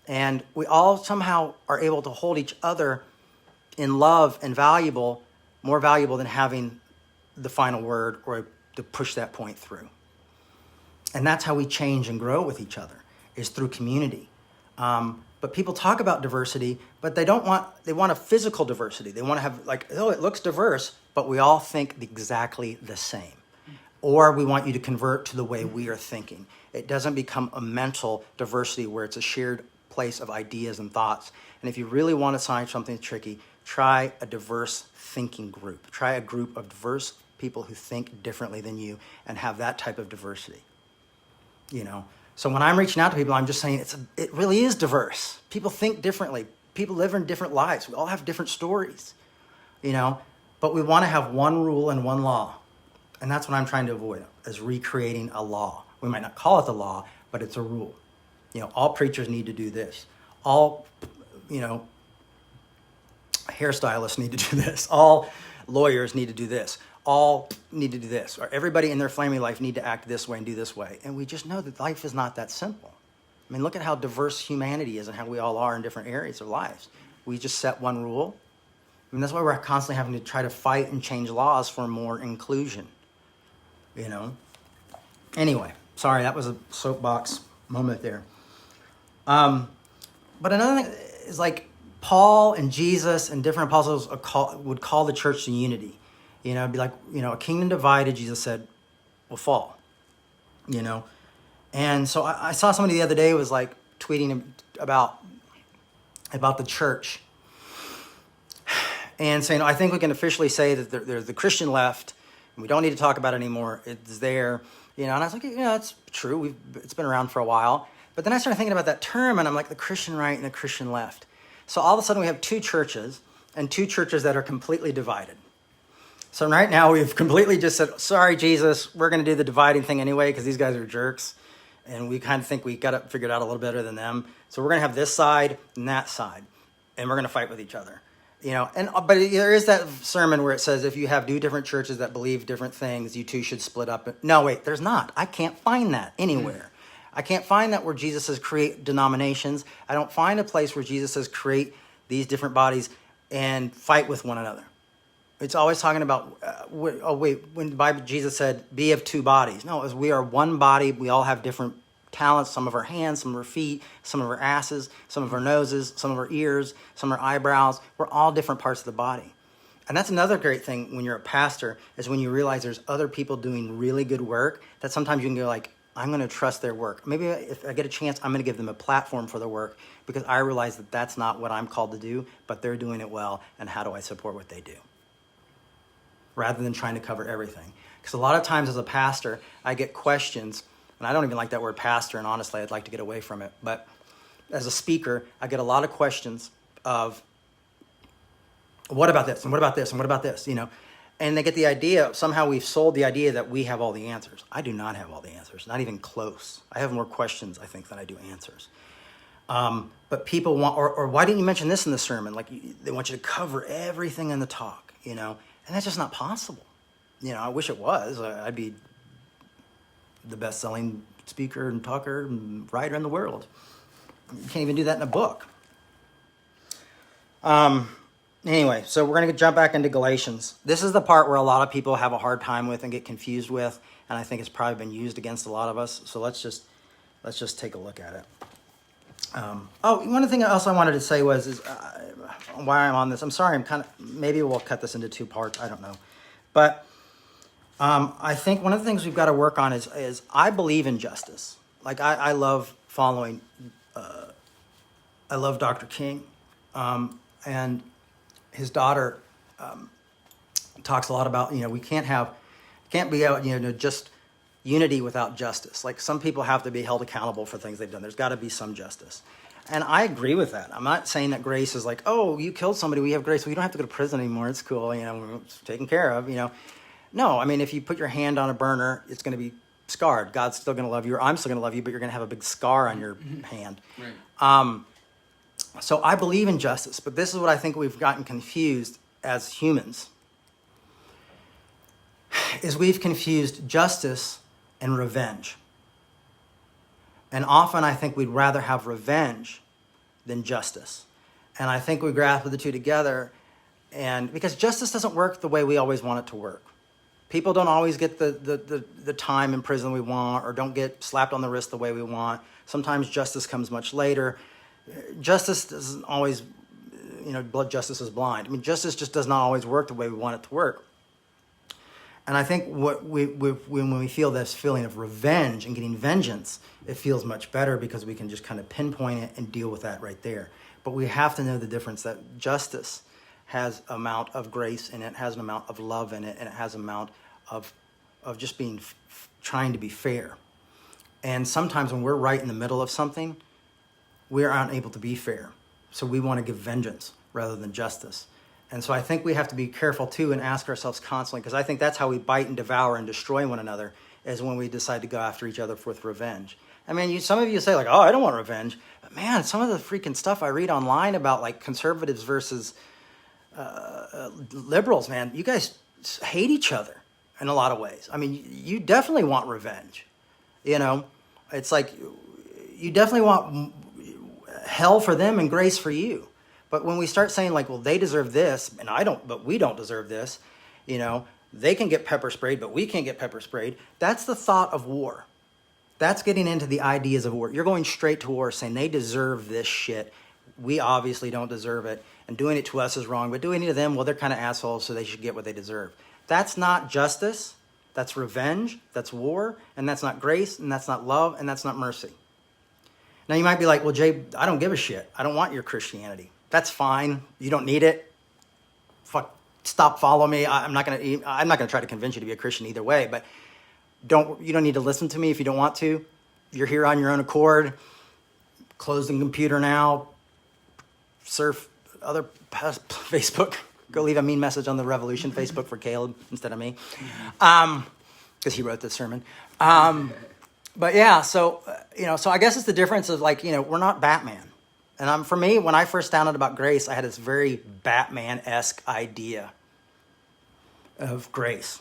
And we all somehow are able to hold each other in love and more valuable than having the final word or to push that point through. And that's how we change and grow with each other, is through community. But people talk about diversity, but they want a physical diversity. They want to have it looks diverse, but we all think exactly the same. Or we want you to convert to the way we are thinking. It doesn't become a mental diversity where it's a shared place of ideas and thoughts. And if you really want to find something tricky, try a diverse thinking group. Try a group of diverse people who think differently than you and have that type of diversity. You know? So when I'm reaching out to people, I'm just saying it really is diverse. People think differently. People live in different lives. We all have different stories, you know, but we want to have one rule and one law. And that's what I'm trying to avoid, is recreating a law. We might not call it the law, but it's a rule. You know, all preachers need to do this. All, you know, hairstylists need to do this. All lawyers need to do this. All need to do this, or everybody in their family life need to act this way and do this way. And we just know that life is not that simple. I mean, look at how diverse humanity is and how we all are in different areas of lives. We just set one rule. I mean, that's why we're constantly having to try to fight and change laws for more inclusion, you know? Anyway, sorry, that was a soapbox moment there. But another thing is Paul and Jesus and different apostles would call the church to unity. You know, it'd be like, you know, a kingdom divided, Jesus said, will fall, you know. And so I saw somebody the other day was tweeting about the church and saying, I think we can officially say that there's the Christian left and we don't need to talk about it anymore. It's there, you know. And I was like, yeah, that's true. It's been around for a while. But then I started thinking about that term and I'm like, the Christian right and the Christian left. So all of a sudden we have two churches and two churches that are completely divided. So right now we've completely just said, sorry, Jesus, we're going to do the dividing thing anyway because these guys are jerks. And we kind of think we got it figured out a little better than them. So we're going to have this side and that side. And we're going to fight with each other. You know, but there is that sermon where it says if you have two different churches that believe different things, you two should split up. No, wait, there's not. I can't find that anywhere. I can't find that where Jesus says create denominations. I don't find a place where Jesus says create these different bodies and fight with one another. It's always talking about, when the Bible, Jesus said, be of two bodies. No, it was, we are one body. We all have different talents, some of our hands, some of our feet, some of our asses, some of our noses, some of our ears, some of our eyebrows. We're all different parts of the body. And that's another great thing when you're a pastor, is when you realize there's other people doing really good work, that sometimes you can go like, I'm going to trust their work. Maybe if I get a chance, I'm going to give them a platform for their work, because I realize that that's not what I'm called to do, but they're doing it well, and how do I support what they do? Rather than trying to cover everything. Because a lot of times as a pastor, I get questions, and I don't even like that word pastor, and honestly, I'd like to get away from it. But as a speaker, I get a lot of questions of, what about this, and what about this, and what about this, you know? And they get the idea, somehow we've sold the idea that we have all the answers. I do not have all the answers, not even close. I have more questions, I think, than I do answers. But people want, or why didn't you mention this in the sermon? Like, they want you to cover everything in the talk, you know? And that's just not possible. You know, I wish it was. I'd be the best-selling speaker and talker and writer in the world. You can't even do that in a book. Anyway, so we're going to jump back into Galatians. This is the part where a lot of people have a hard time with and get confused with, and I think it's probably been used against a lot of us. So let's just take a look at it. One thing else I wanted to say was why I'm on this. I'm sorry, maybe we'll cut this into two parts. I don't know. But I think one of the things we've got to work on is I believe in justice. Like, I love following, I love Dr. King. And his daughter talks a lot about, we can't be just unity without justice. Like, some people have to be held accountable for things they've done. There's got to be some justice. And I agree with that. I'm not saying that grace is like, oh, you killed somebody, we have grace. We don't have to go to prison anymore. It's cool. It's taken care of, No, I mean, if you put your hand on a burner, it's going to be scarred. God's still going to love you, or I'm still going to love you, but you're going to have a big scar on your hand. Right. So I believe in justice, but this is what I think we've gotten confused as humans, is we've confused justice and revenge. And often I think we'd rather have revenge than justice. And I think we grasp the two together, and because justice doesn't work the way we always want it to work. People don't always get the time in prison we want, or don't get slapped on the wrist the way we want. Sometimes justice comes much later. Justice doesn't always, blood justice is blind. I mean, justice just does not always work the way we want it to work. And I think when we feel this feeling of revenge and getting vengeance, it feels much better, because we can just kind of pinpoint it and deal with that right there. But we have to know the difference, that justice has an amount of grace in it, has an amount of love in it, and it has an amount of just being trying to be fair. And sometimes when we're right in the middle of something, we are unable to be fair. So we want to give vengeance rather than justice. And so I think we have to be careful too, and ask ourselves constantly, because I think that's how we bite and devour and destroy one another, is when we decide to go after each other with revenge. I mean, some of you say like, oh, I don't want revenge. But man, some of the freaking stuff I read online about like conservatives versus liberals, man, you guys hate each other in a lot of ways. I mean, you definitely want revenge. It's like you definitely want hell for them and grace for you. But when we start saying like, well, they deserve this and I don't, but we don't deserve this, they can get pepper sprayed, but we can't get pepper sprayed. That's the thought of war. That's getting into the ideas of war. You're going straight to war, saying they deserve this shit. We obviously don't deserve it. And doing it to us is wrong, but doing it to them, well, they're kind of assholes, so they should get what they deserve. That's not justice. That's revenge. That's war. And that's not grace. And that's not love. And that's not mercy. Now you might be like, well, Jay, I don't give a shit. I don't want your Christianity. That's fine. You don't need it. Fuck, stop following me. I'm not gonna try to convince you to be a Christian either way, but you don't need to listen to me if you don't want to. You're here on your own accord. Close the computer now. Surf other Facebook. Go leave a mean message on the Revolution Facebook for Caleb instead of me, because he wrote this sermon. But yeah, so I guess it's the difference of like, we're not Batman. And for me, when I first found out about grace, I had this very Batman-esque idea of grace.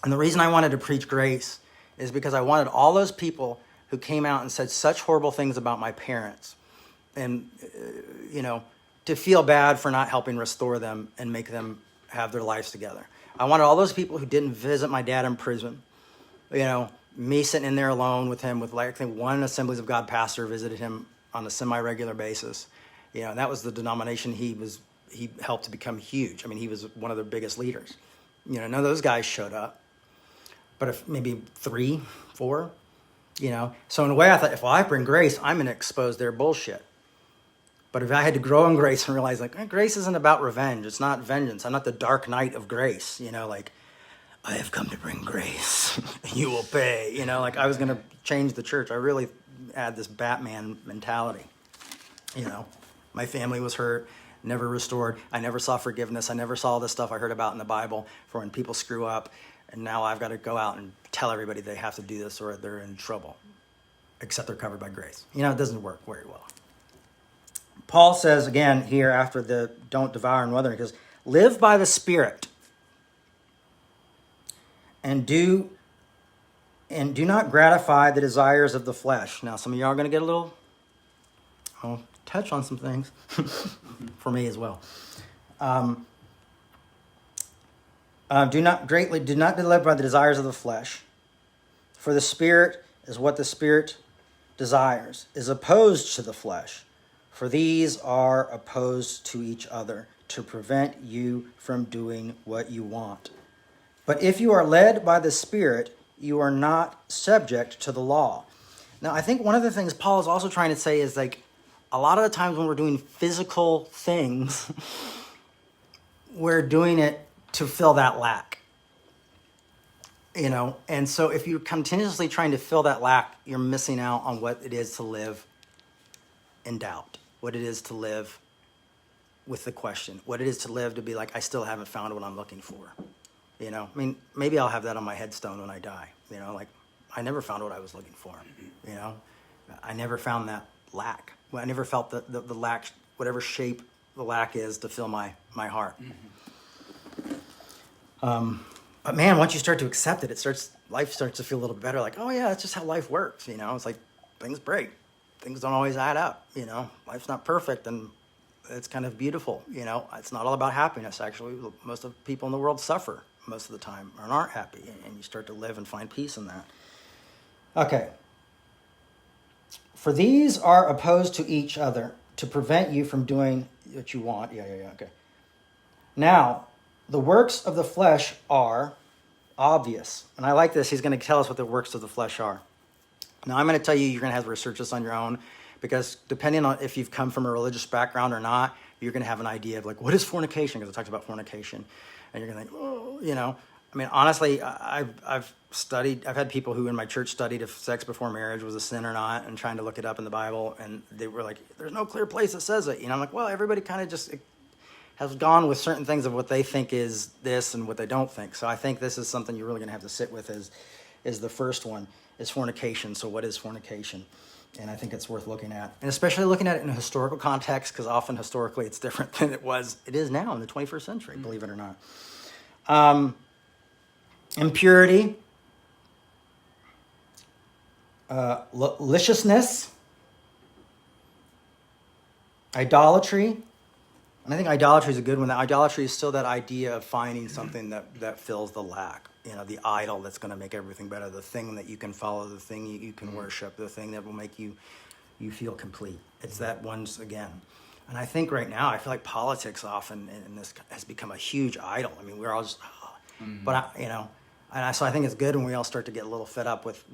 And the reason I wanted to preach grace is because I wanted all those people who came out and said such horrible things about my parents, and, to feel bad for not helping restore them and make them have their lives together. I wanted all those people who didn't visit my dad in prison, me sitting in there alone with him, with like, I think one Assemblies of God pastor visited him on a semi-regular basis. And that was the denomination he helped to become huge. I mean, he was one of their biggest leaders. None of those guys showed up, but if maybe 3, 4, So in a way I thought, if I bring grace, I'm going to expose their bullshit. But if I had to grow in grace and realize, grace isn't about revenge. It's not vengeance. I'm not the dark knight of grace. I have come to bring grace. You will pay. I was going to change the church. I really had this Batman mentality. My family was hurt, never restored. I never saw forgiveness. I never saw all this stuff I heard about in the Bible for when people screw up. And now I've got to go out and tell everybody they have to do this or they're in trouble, except they're covered by grace. It doesn't work very well. Paul says again here after the don't devour and withering, because live by the Spirit and do not gratify the desires of the flesh. Now, some of y'all are going to get I'll touch on some things for me as well. Do not live by the desires of the flesh, for the Spirit is what the Spirit desires, is opposed to the flesh. For these are opposed to each other to prevent you from doing what you want. But if you are led by the Spirit, you are not subject to the law. Now, I think one of the things Paul is also trying to say is a lot of the times when we're doing physical things, we're doing it to fill that lack. And so if you're continuously trying to fill that lack, you're missing out on what it is to live in doubt, what it is to live with the question, what it is to live to be I still haven't found what I'm looking for. Maybe I'll have that on my headstone when I die. I never found what I was looking for. I never found that lack. I never felt the lack, whatever shape the lack is, to fill my heart. But man, once you start to accept it, life starts to feel a little better. Oh yeah, that's just how life works. It's things break. Things don't always add up. Life's not perfect, and it's kind of beautiful. It's not all about happiness. Actually, most of the people in the world suffer most of the time and aren't happy, and you start to live and find peace in that. Okay. For these are opposed to each other to prevent you from doing what you want. Yeah, okay. Now, the works of the flesh are obvious. And I like this. He's going to tell us what the works of the flesh are. Now, I'm going to tell you, you're going to have to research this on your own, because depending on if you've come from a religious background or not, you're going to have an idea of what is fornication, because it talks about fornication. And you're going to think, honestly, I've had people who in my church studied if sex before marriage was a sin or not, and trying to look it up in the Bible, and they were like, there's no clear place that says it. I'm like, well, everybody kind of just has gone with certain things of what they think is this and what they don't think. So I think this is something you're really going to have to sit with is the first one, is fornication. So what is fornication? And I think it's worth looking at. And especially looking at it in a historical context, because often historically it's different than it is now in the 21st century, believe it or not. Impurity, licentiousness, idolatry. And I think idolatry is a good one. Idolatry is still that idea of finding something that fills the lack. The idol that's going to make everything better, the thing that you can follow, the thing you can worship, the thing that will make you feel complete. It's that once again. And I think right now, I feel like politics often in this has become a huge idol. I mean, we're all just, so I think it's good when we all start to get a little fed up with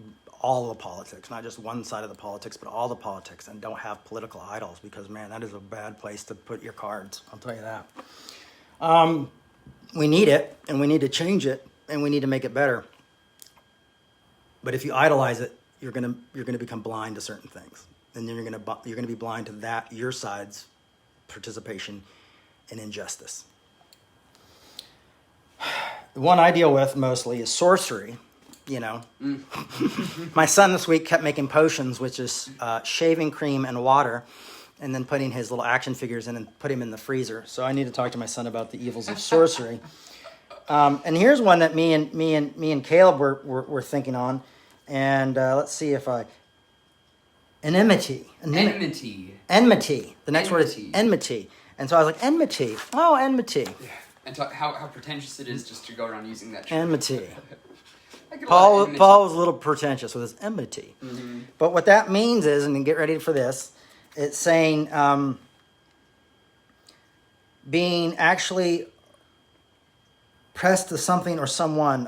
all the politics, not just one side of the politics, but all the politics, and don't have political idols, because, man, that is a bad place to put your cards. I'll tell you that. We need it, and we need to change it, and we need to make it better. But if you idolize it, you're gonna become blind to certain things, and then you're gonna be blind to that, your side's participation in injustice. The one I deal with mostly is sorcery. My son this week kept making potions, which is shaving cream and water, and then putting his little action figures in and put him in the freezer. So I need to talk to my son about the evils of sorcery. And here's one that me and Caleb were thinking on, and let's see if enmity. The next word is enmity. And so I was like, enmity. Oh, enmity.
Yeah. And how pretentious it is just to go around using that term.
Enmity.
I get a lot of
Paul
enmity.
was a little pretentious with his enmity.
Mm-hmm.
But what that means is, and get ready for this, it's saying being actually pressed to something or someone.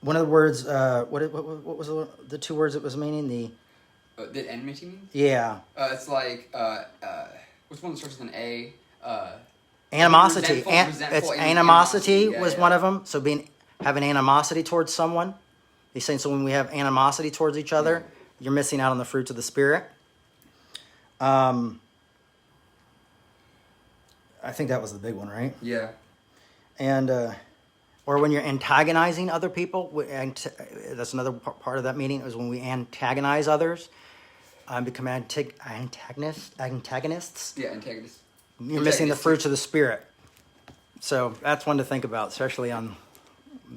One of the words, what was the two words it was meaning?
Did enmity mean?
Yeah.
It's like, what's one that starts with an A?
Animosity.
Resentful
Animosity was
yeah.
one of them. So having animosity towards someone. He's saying, so when we have animosity towards each other, you're missing out on the fruits of the Spirit. I think that was the big one, right?
Yeah.
And or when you're antagonizing other people, that's another part of that meaning, is when we antagonize others, become antagonists.
Yeah, antagonists.
You're missing the fruits of the Spirit. So that's one to think about, especially on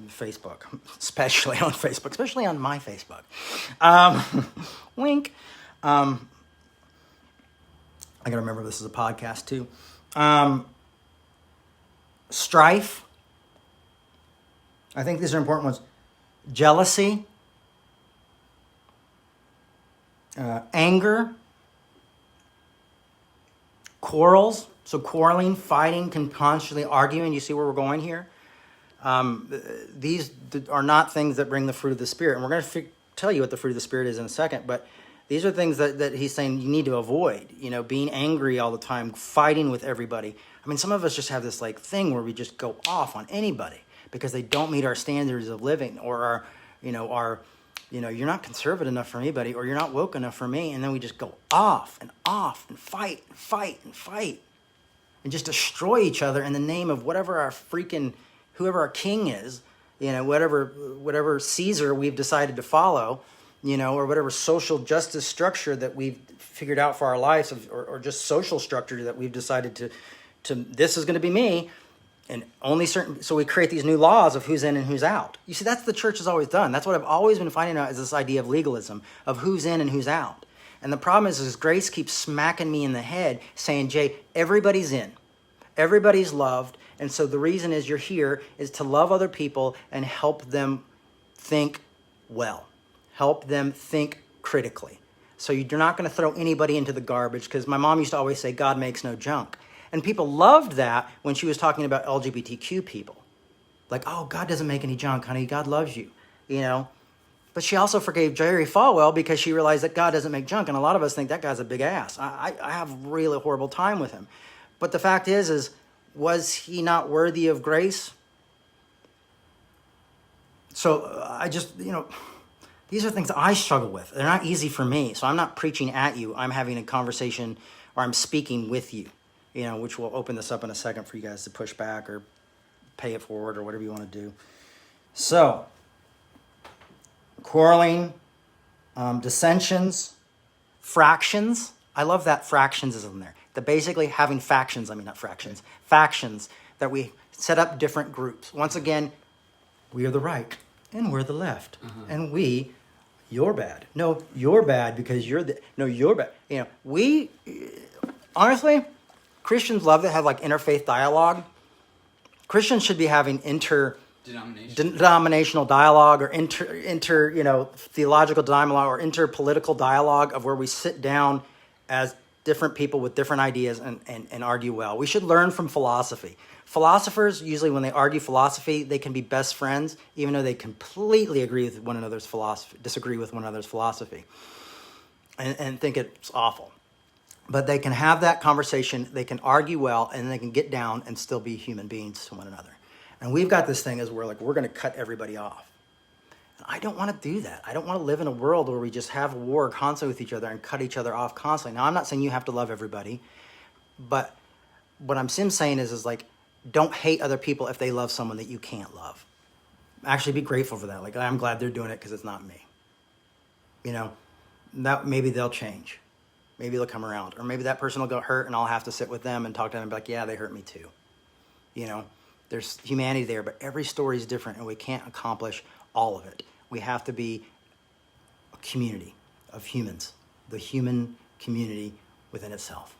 Facebook. Especially on my Facebook. Wink. I got to remember this is a podcast too. Strife. I think these are important ones. Jealousy. Anger. Quarrels. So quarreling, fighting, constantly arguing. You see where we're going here? These are not things that bring the fruit of the Spirit. And we're going to tell you what the fruit of the Spirit is in a second. But these are things that he's saying you need to avoid. Being angry all the time, fighting with everybody. I mean, some of us just have this thing where we just go off on anybody because they don't meet our standards of living, or you're not conservative enough for anybody, or you're not woke enough for me. And then we just go off and fight and fight and fight and just destroy each other in the name of whoever our king is, whatever Caesar we've decided to follow, or whatever social justice structure that we've figured out for our lives, or just social structure that we've decided to this is going to be me, and only certain. So we create these new laws of who's in and who's out. You see, that's the church has always done. That's what I've always been finding out, is this idea of legalism, of who's in and who's out. And the problem is grace keeps smacking me in the head saying, Jay, everybody's in. Everybody's loved. And so the reason is you're here is to love other people and help them think well. Help them think critically. So you're not going to throw anybody into the garbage, because my mom used to always say, God makes no junk. And people loved that when she was talking about LGBTQ people. Like, oh, God doesn't make any junk, honey. God loves you, But she also forgave Jerry Falwell because she realized that God doesn't make junk. And a lot of us think that guy's a big ass. I have a really horrible time with him. But the fact is was he not worthy of grace? So I just, these are things that I struggle with. They're not easy for me. So I'm not preaching at you. I'm having a conversation, or I'm speaking with you, which we'll open this up in a second for you guys to push back or pay it forward or whatever you want to do. So, quarreling, dissensions, fractions. I love that fractions is in there. Basically having factions that we set up different groups. Once again, we are the right and we're the left. And you're bad. No, you're bad because you're bad. Honestly, Christians love to have interfaith dialogue. Christians should be having denominational dialogue, or theological dialogue, or interpolitical dialogue, of where we sit down as different people with different ideas and argue well. We should learn from philosophy. Philosophers, usually when they argue philosophy, they can be best friends, even though they completely disagree with one another's philosophy, and think it's awful. But they can have that conversation, they can argue well, and they can get down and still be human beings to one another. And we've got this thing as we're going to cut everybody off. And I don't want to do that. I don't want to live in a world where we just have war constantly with each other and cut each other off constantly. Now, I'm not saying you have to love everybody, but what I'm saying is don't hate other people if they love someone that you can't love. Actually, be grateful for that. I'm glad they're doing it because it's not me. That maybe they'll change. Maybe they'll come around. Or maybe that person will get hurt and I'll have to sit with them and talk to them and be like, yeah, they hurt me too. There's humanity there, but every story is different and we can't accomplish all of it. We have to be a community of humans, the human community within itself.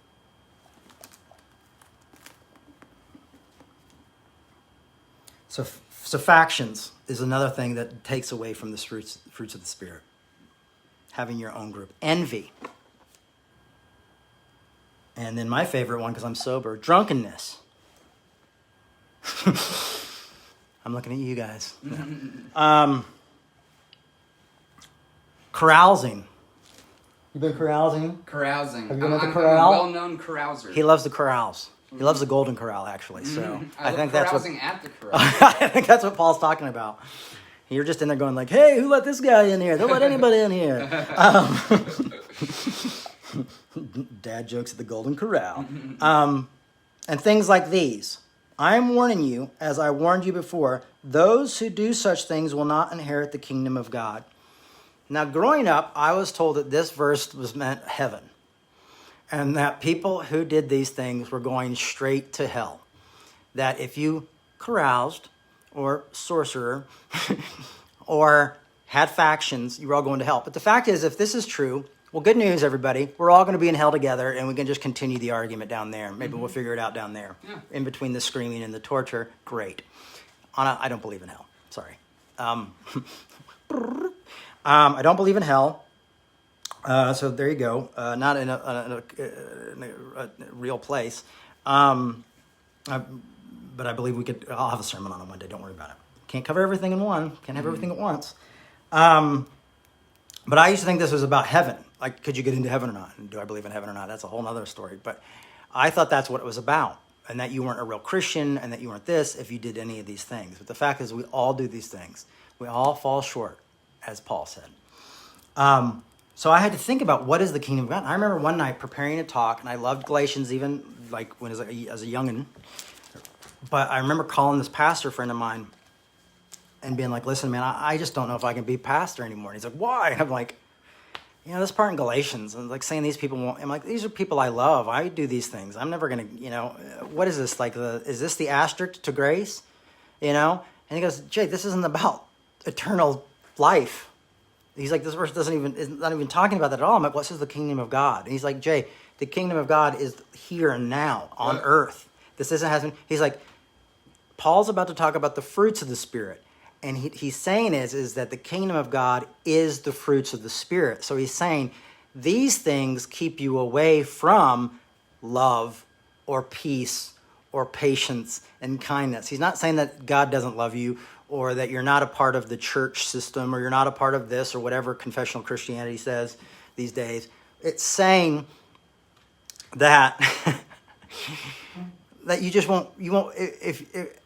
So factions is another thing that takes away from the fruits of the Spirit. Having your own group. Envy. And then my favorite one, because I'm sober, drunkenness. I'm looking at you guys. No. Carousing. You been carousing?
Carousing.
Have you been at the
I'm
corral?
a well-known carouser.
He loves the corrals. He loves the Golden Corral, actually. So I think that's what.
At the corral.
I think that's what Paul's talking about. You're just in there going like, "Hey, who let this guy in here? Don't let anybody in here." Dad jokes at the Golden Corral, and things like these. I am warning you, as I warned you before, those who do such things will not inherit the kingdom of God. Now, growing up, I was told that this verse was meant heaven, and that people who did these things were going straight to hell. That if you caroused, or sorcerer, or had factions, you were all going to hell. But the fact is, if this is true, well, good news, everybody. We're all going to be in hell together, and we can just continue the argument down there. Maybe we'll figure it out down there.
Yeah.
In between the screaming and the torture, great. I don't believe in hell. Sorry. I don't believe in hell. So there you go. Not in a real place. But I believe I'll have a sermon on it one day. Don't worry about it. Can't cover everything in one. Can't have everything at once. But I used to think this was about heaven. Like, could you get into heaven or not? And do I believe in heaven or not? That's a whole other story. But I thought that's what it was about. And that you weren't a real Christian and that you weren't this if you did any of these things. But the fact is we all do these things. We all fall short, as Paul said. So I had to think about what is the kingdom of God. I remember one night preparing a talk, and I loved Galatians even like when as a youngin'. But I remember calling this pastor friend of mine and being like, listen, man, I just don't know if I can be pastor anymore. And he's like, why? And I'm like, this part in Galatians, and like saying these people won't, I'm like, these are people I love. I do these things. I'm never going to, what is this? Like, is this the asterisk to grace? And he goes, Jay, this isn't about eternal life. He's like, this verse is not even talking about that at all. I'm like, what says the kingdom of God? And he's like, Jay, the kingdom of God is here and now on earth. This isn't has been. He's like, Paul's about to talk about the fruits of the Spirit. And he's saying is that the kingdom of God is the fruits of the Spirit. So he's saying these things keep you away from love or peace or patience and kindness. He's not saying that God doesn't love you or that you're not a part of the church system or you're not a part of this or whatever confessional Christianity says these days. It's saying that that you just won't, if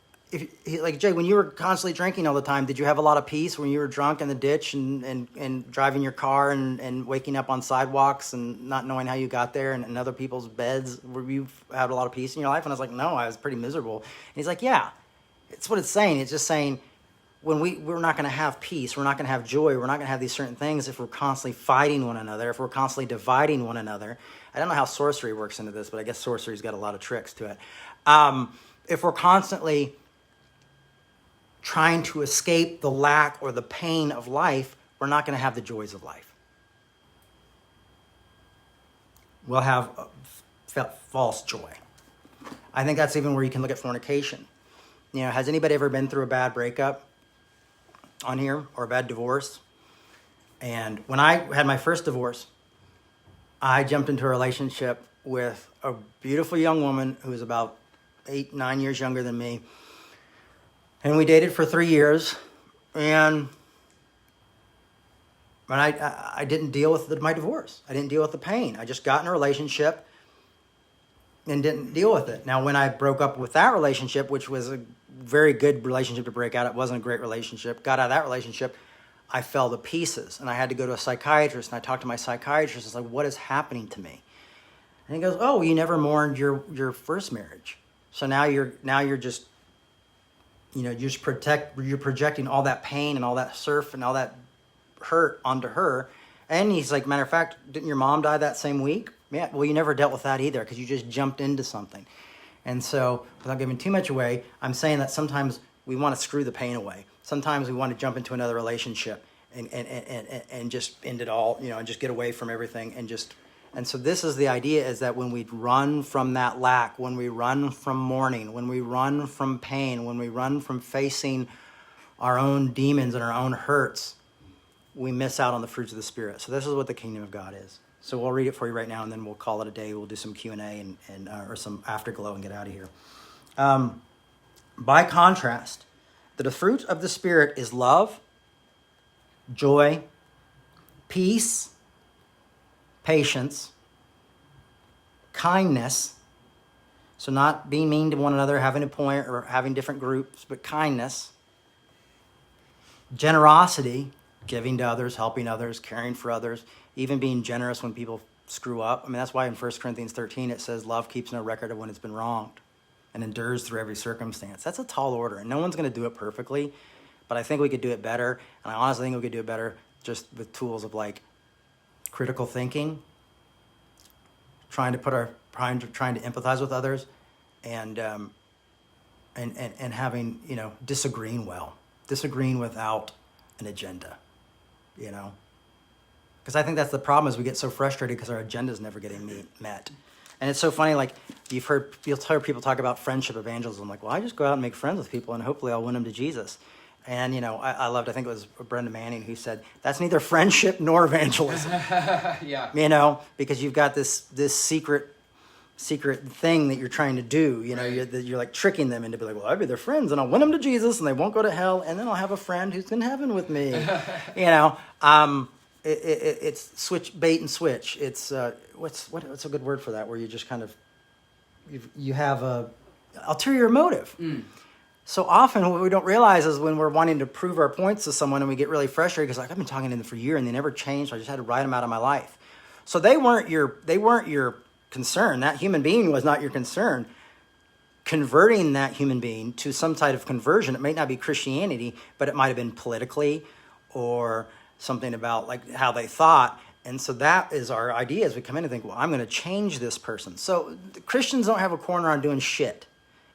like Jay, when you were constantly drinking all the time, did you have a lot of peace when you were drunk in the ditch and driving your car and waking up on sidewalks and not knowing how you got there and in other people's beds? Were you had a lot of peace in your life? And I was like, no, I was pretty miserable. And he's like, yeah, it's what it's saying. It's just saying when we're not going to have peace, we're not going to have joy, we're not going to have these certain things if we're constantly fighting one another, if we're constantly dividing one another. I don't know how sorcery works into this, but I guess sorcery's got a lot of tricks to it. If we're constantly trying to escape the lack or the pain of life, we're not going to have the joys of life. We'll have false joy. I think that's even where you can look at fornication. Has anybody ever been through a bad breakup on here or a bad divorce? And when I had my first divorce, I jumped into a relationship with a beautiful young woman who was about 8-9 years younger than me. And we dated for 3 years. And I didn't deal with my divorce. I didn't deal with the pain. I just got in a relationship and didn't deal with it. Now, when I broke up with that relationship, which was a very good relationship to break out, it wasn't a great relationship, got out of that relationship, I fell to pieces. And I had to go to a psychiatrist. And I talked to my psychiatrist. I was like, what is happening to me? And he goes, oh, you never mourned your first marriage. So now you're just, you're projecting all that pain and all that surf and all that hurt onto her. And he's like, matter of fact, didn't your mom die that same week? Yeah, well, you never dealt with that either because you just jumped into something. And so without giving too much away, I'm saying that sometimes we want to screw the pain away. Sometimes we want to jump into another relationship and just end it all, and just get away from everything and just And so this is the idea, is that when we run from that lack, when we run from mourning, when we run from pain, when we run from facing our own demons and our own hurts, we miss out on the fruits of the Spirit. So this is what the kingdom of God is. So we'll read it for you right now, and then we'll call it a day. We'll do some Q&A and or some afterglow and get out of here. By contrast, the fruit of the Spirit is love, joy, peace, patience, kindness. So not being mean to one another, having a point, or having different groups, but kindness, generosity, giving to others, helping others, caring for others, even being generous when people screw up. I mean, that's why in 1 Corinthians 13 it says love keeps no record of when it's been wronged and endures through every circumstance. That's a tall order, and no one's going to do it perfectly, but I think we could do it better, and I honestly think we could do it better just with tools of like critical thinking, trying to empathize with others, and having, disagreeing without an agenda, because I think that's the problem, is we get so frustrated because our agenda is never getting met. And it's so funny, like you'll hear people talk about friendship evangelism, like, well, I just go out and make friends with people and hopefully I'll win them to Jesus. And, I think it was Brenda Manning who said, that's neither friendship nor evangelism.
Yeah.
Because you've got this secret thing that you're trying to do,
Right.
you're like tricking them into be like, well, I'll be their friends and I'll win them to Jesus and they won't go to hell, and then I'll have a friend who's in heaven with me. It's bait and switch. It's what's a good word for that, where you just kind of you have a ulterior motive. So often what we don't realize is when we're wanting to prove our points to someone and we get really frustrated because, like, I've been talking to them for a year and they never changed, so I just had to write them out of my life. So they weren't your concern. That human being was not your concern. Converting that human being to some type of conversion, it may not be Christianity, but it might have been politically or something about like how they thought. And so that is our idea as we come in and think, well, I'm going to change this person. So the Christians don't have a corner on doing shit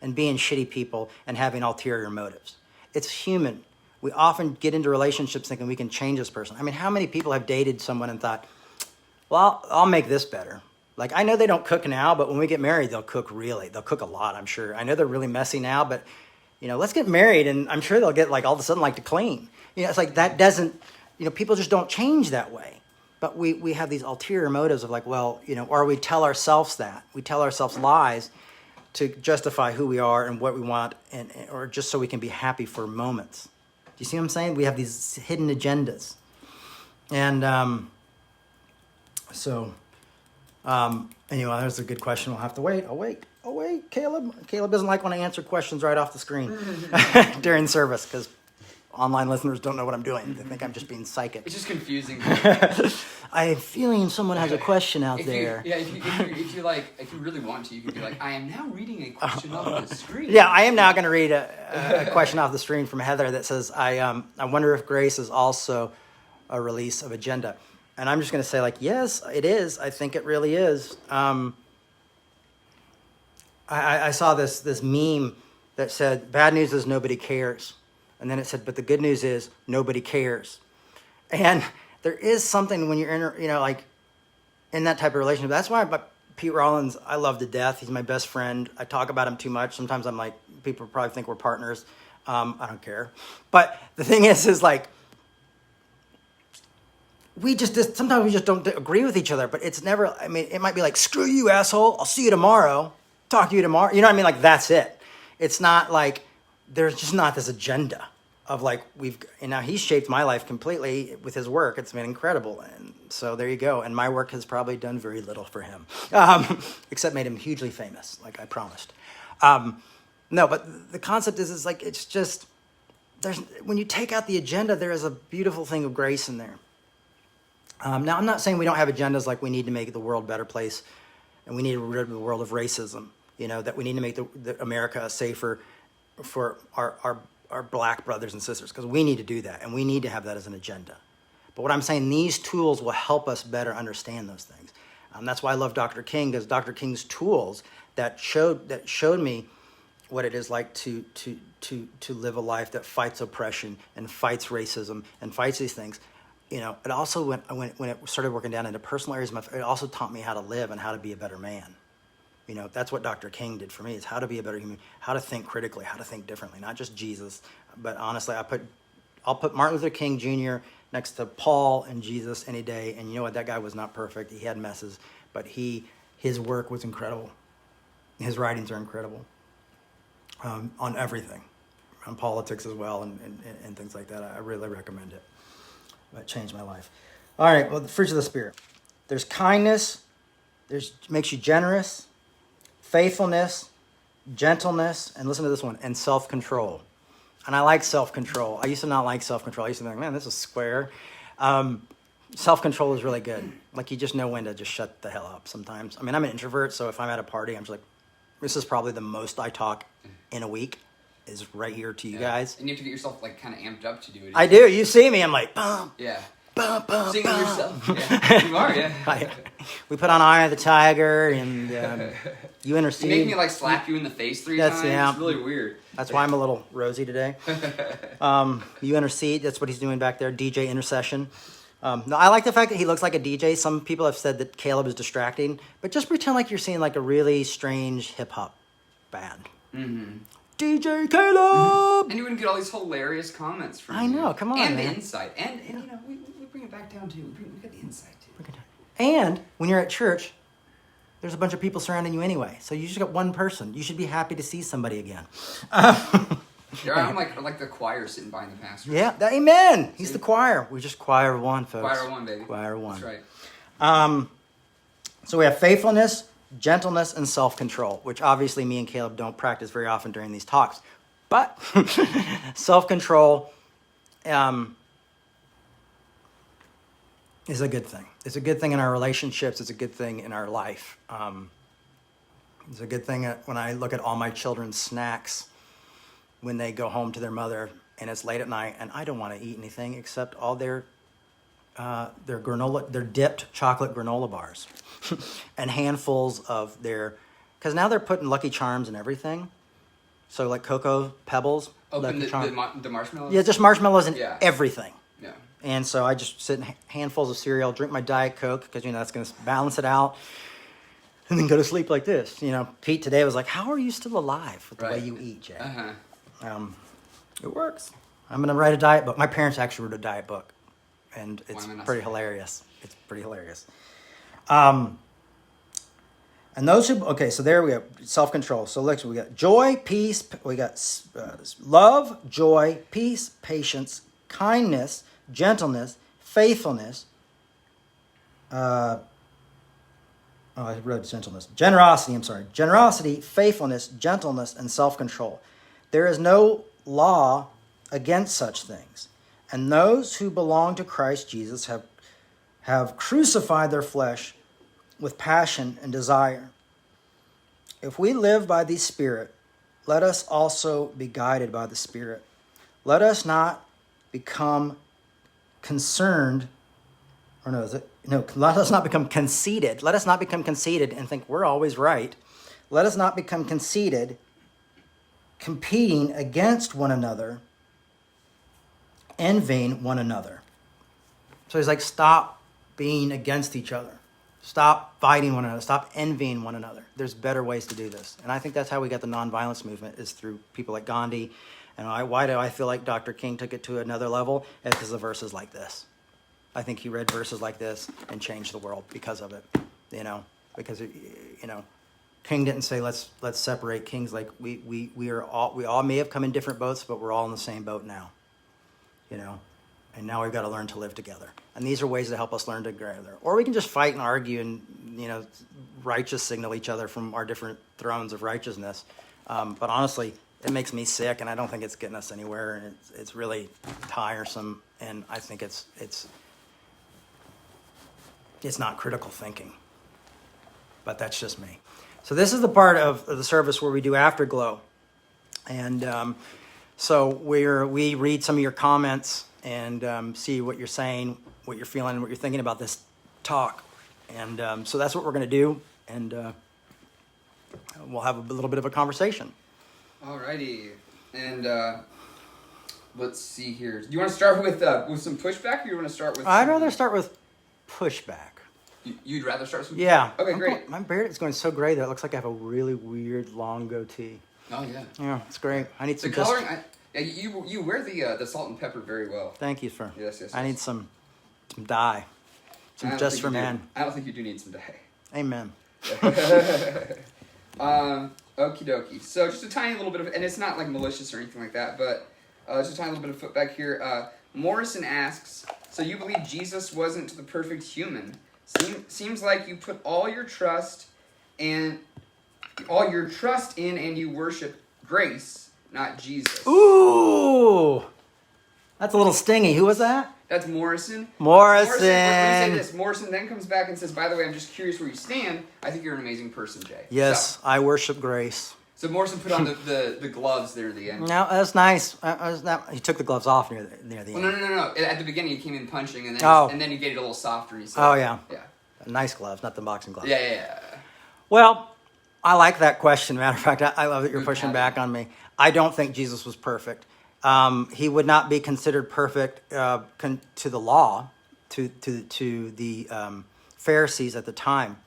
and being shitty people and having ulterior motives. It's human. We often get into relationships thinking we can change this person. I mean, how many people have dated someone and thought, well, I'll make this better. Like, I know they don't cook now, but when we get married, they'll cook a lot, I'm sure. I know they're really messy now, but, let's get married and I'm sure they'll get like all of a sudden like to clean. It's like that doesn't, people just don't change that way. But we have these ulterior motives of like, well, or we tell ourselves that. We tell ourselves lies to justify who we are and what we want, or just so we can be happy for moments. Do you see what I'm saying? We have these hidden agendas. And anyway, that's a good question. We'll have to wait. I'll wait. Caleb doesn't like when I answer questions right off the screen during service, because online listeners don't know what I'm doing. They think I'm just being psychic.
It's just confusing.
I'm feeling someone has a question out there.
If you really want to, you can be like, I am now reading a question off the screen.
Yeah, I am now going to read a question off the screen from Heather that says, I wonder if grace is also a release of agenda. And I'm just going to say, like, yes, it is. I think it really is. I saw this meme that said, bad news is nobody cares. And then it said, but the good news is nobody cares. And there is something when you're in, in that type of relationship. That's why Pete Rollins, I love to death. He's my best friend. I talk about him too much. Sometimes I'm like, people probably think we're partners. I don't care. But the thing is like, sometimes we just don't agree with each other, but it's never, it might be like, screw you, asshole. I'll see you tomorrow. Talk to you tomorrow. You know what I mean? Like, that's it. It's not like, there's just not this agenda of like, and now he's shaped my life completely with his work. It's been incredible. And so there you go. And my work has probably done very little for him, except made him hugely famous, like I promised. No, but the concept is like, it's just, when you take out the agenda, there is a beautiful thing of grace in there. Now, I'm not saying we don't have agendas like we need to make the world a better place and we need to rid the world of racism, that we need to make the America safer for our black brothers and sisters, because we need to do that and we need to have that as an agenda. But what I'm saying, these tools will help us better understand those things. That's why I love Dr. King, because Dr. King's tools that showed me what it is like to live a life that fights oppression and fights racism and fights these things it also when it started working down into personal areas, it also taught me how to live and how to be a better man. That's what Dr. King did for me, is how to be a better human, how to think critically, how to think differently, not just Jesus, but honestly, I'll put Martin Luther King Jr. next to Paul and Jesus any day. And you know what? That guy was not perfect. He had messes, but his work was incredible. His writings are incredible on everything, on politics as well, and things like that. I really recommend it. That changed my life. All right. Well, the fruits of the Spirit. There's kindness. Makes you generous, faithfulness, gentleness, and listen to this one, and self-control. And I like self-control. I used to not like self-control. I used to think, man, this is square. Self-control is really good. Like, you just know when to just shut the hell up sometimes. I mean, I'm an introvert, so if I'm at a party, I'm just like, this is probably the most I talk in a week is right here to you guys.
And you have to get yourself, like, kind of amped up to do it.
I do. You see me, I'm like, bum.
Yeah.
Bum, bum,
Singing
bum.
yourself. Yeah. You are, yeah.
We put on Eye of the Tiger, and you intercede.
You make me, like, slap you in the face 3 times.
Yeah.
It's really weird.
That's why I'm a little rosy today. You intercede. That's what he's doing back there. DJ intercession. No, I like the fact that he looks like a DJ. Some people have said that Caleb is distracting, but just pretend like you're seeing like a really strange hip hop band. Mm-hmm. DJ Caleb.
And you wouldn't get all these hilarious comments from you.
I know. Come on,
and
man.
the insight, and we bring it back down too. We get the insight too.
And when you're at church, there's a bunch of people surrounding you anyway. So you just got one person. You should be happy to see somebody again.
I'm like the choir sitting behind the pastor.
Yeah, amen. He's the choir. We're just choir one, folks.
Choir one, baby.
Choir one.
That's right.
So we have faithfulness, gentleness, and self-control, which obviously me and Caleb don't practice very often during these talks. But self-control is a good thing. It's a good thing in our relationships. It's a good thing in our life. It's a good thing when I look at all my children's snacks when they go home to their mother and it's late at night and I don't want to eat anything except all their granola, their dipped chocolate granola bars and handfuls of because now they're putting Lucky Charms and everything. So like Cocoa Pebbles.
The marshmallows?
Yeah, just marshmallows and everything.
Yeah.
And so I just sit in handfuls of cereal, drink my Diet Coke because, that's going to balance it out. And then go to sleep like this. Pete today was like, how are you still alive with the way you eat, Jay?
Uh-huh.
It works. I'm going to write a diet book. My parents actually wrote a diet book. And it's pretty hilarious. It's pretty hilarious. And those so there we go, self-control. So we got joy, peace, we got love, joy, peace, patience, kindness, gentleness, faithfulness. I wrote gentleness. Generosity, faithfulness, gentleness, and self-control. There is no law against such things. And those who belong to Christ Jesus have crucified their flesh with passion and desire. If we live by the Spirit, let us also be guided by the Spirit. Let us not become concerned, let us not become conceited. Let us not become conceited and think we're always right. Let us not become conceited, competing against one another, envying one another. So he's like, stop being against each other. Stop fighting one another. Stop envying one another. There's better ways to do this. And I think that's how we got the nonviolence movement, is through people like Gandhi. And why do I feel like Dr. King took it to another level? It's because of verses like this. I think he read verses like this and changed the world because of it. Because King didn't say let's separate. King's like we all may have come in different boats, but we're all in the same boat now. And now we've got to learn to live together. And these are ways to help us learn together. Or we can just fight and argue and, righteous signal each other from our different thrones of righteousness. But honestly, it makes me sick, and I don't think it's getting us anywhere. And it's really tiresome. And I think it's not critical thinking. But that's just me. So this is the part of the service where we do Afterglow. And so we read some of your comments and see what you're saying, what you're feeling, and what you're thinking about this talk. And so that's what we're going to do. And we'll have a little bit of a conversation.
Alrighty. And Let's see here. Do you want to start with some pushback, or you want to start with?
I'd rather start with pushback.
You'd rather start with some.
Yeah.
Okay, great.
My beard is going so gray that it looks like I have a really weird long goatee.
Oh yeah.
Yeah, it's great. I need some
The coloring. You wear the salt and pepper very well.
Thank you, sir.
Yes.
I need some dye. Some just for men.
I don't think you do need some dye.
Amen.
Okie dokie. So just a tiny little bit of, and it's not like malicious or anything like that, but just a tiny little bit of foot back here. Morrison asks, so you believe Jesus wasn't the perfect human? Seems like you put all your trust in and you worship grace, not Jesus.
Ooh, that's a little stingy. Who was that?
That's Morrison.
Morrison.
Let me say this. Morrison then comes back and says, by the way, I'm just curious where you stand. I think you're an amazing person, Jay.
Yes, I worship grace.
So Morrison put on the gloves there at the end.
No, that's nice. He took the gloves off near the
Well,
end.
no. At the beginning, he came in punching, and then you get it a little softer. He said,
Oh, yeah.
Yeah.
Nice gloves, not the boxing gloves.
Yeah.
Well, I like that question. Matter of fact, I love that you're
Good
pushing
pattern.
back on me. I don't think Jesus was perfect. He would not be considered perfect to the law, to the Pharisees at the time.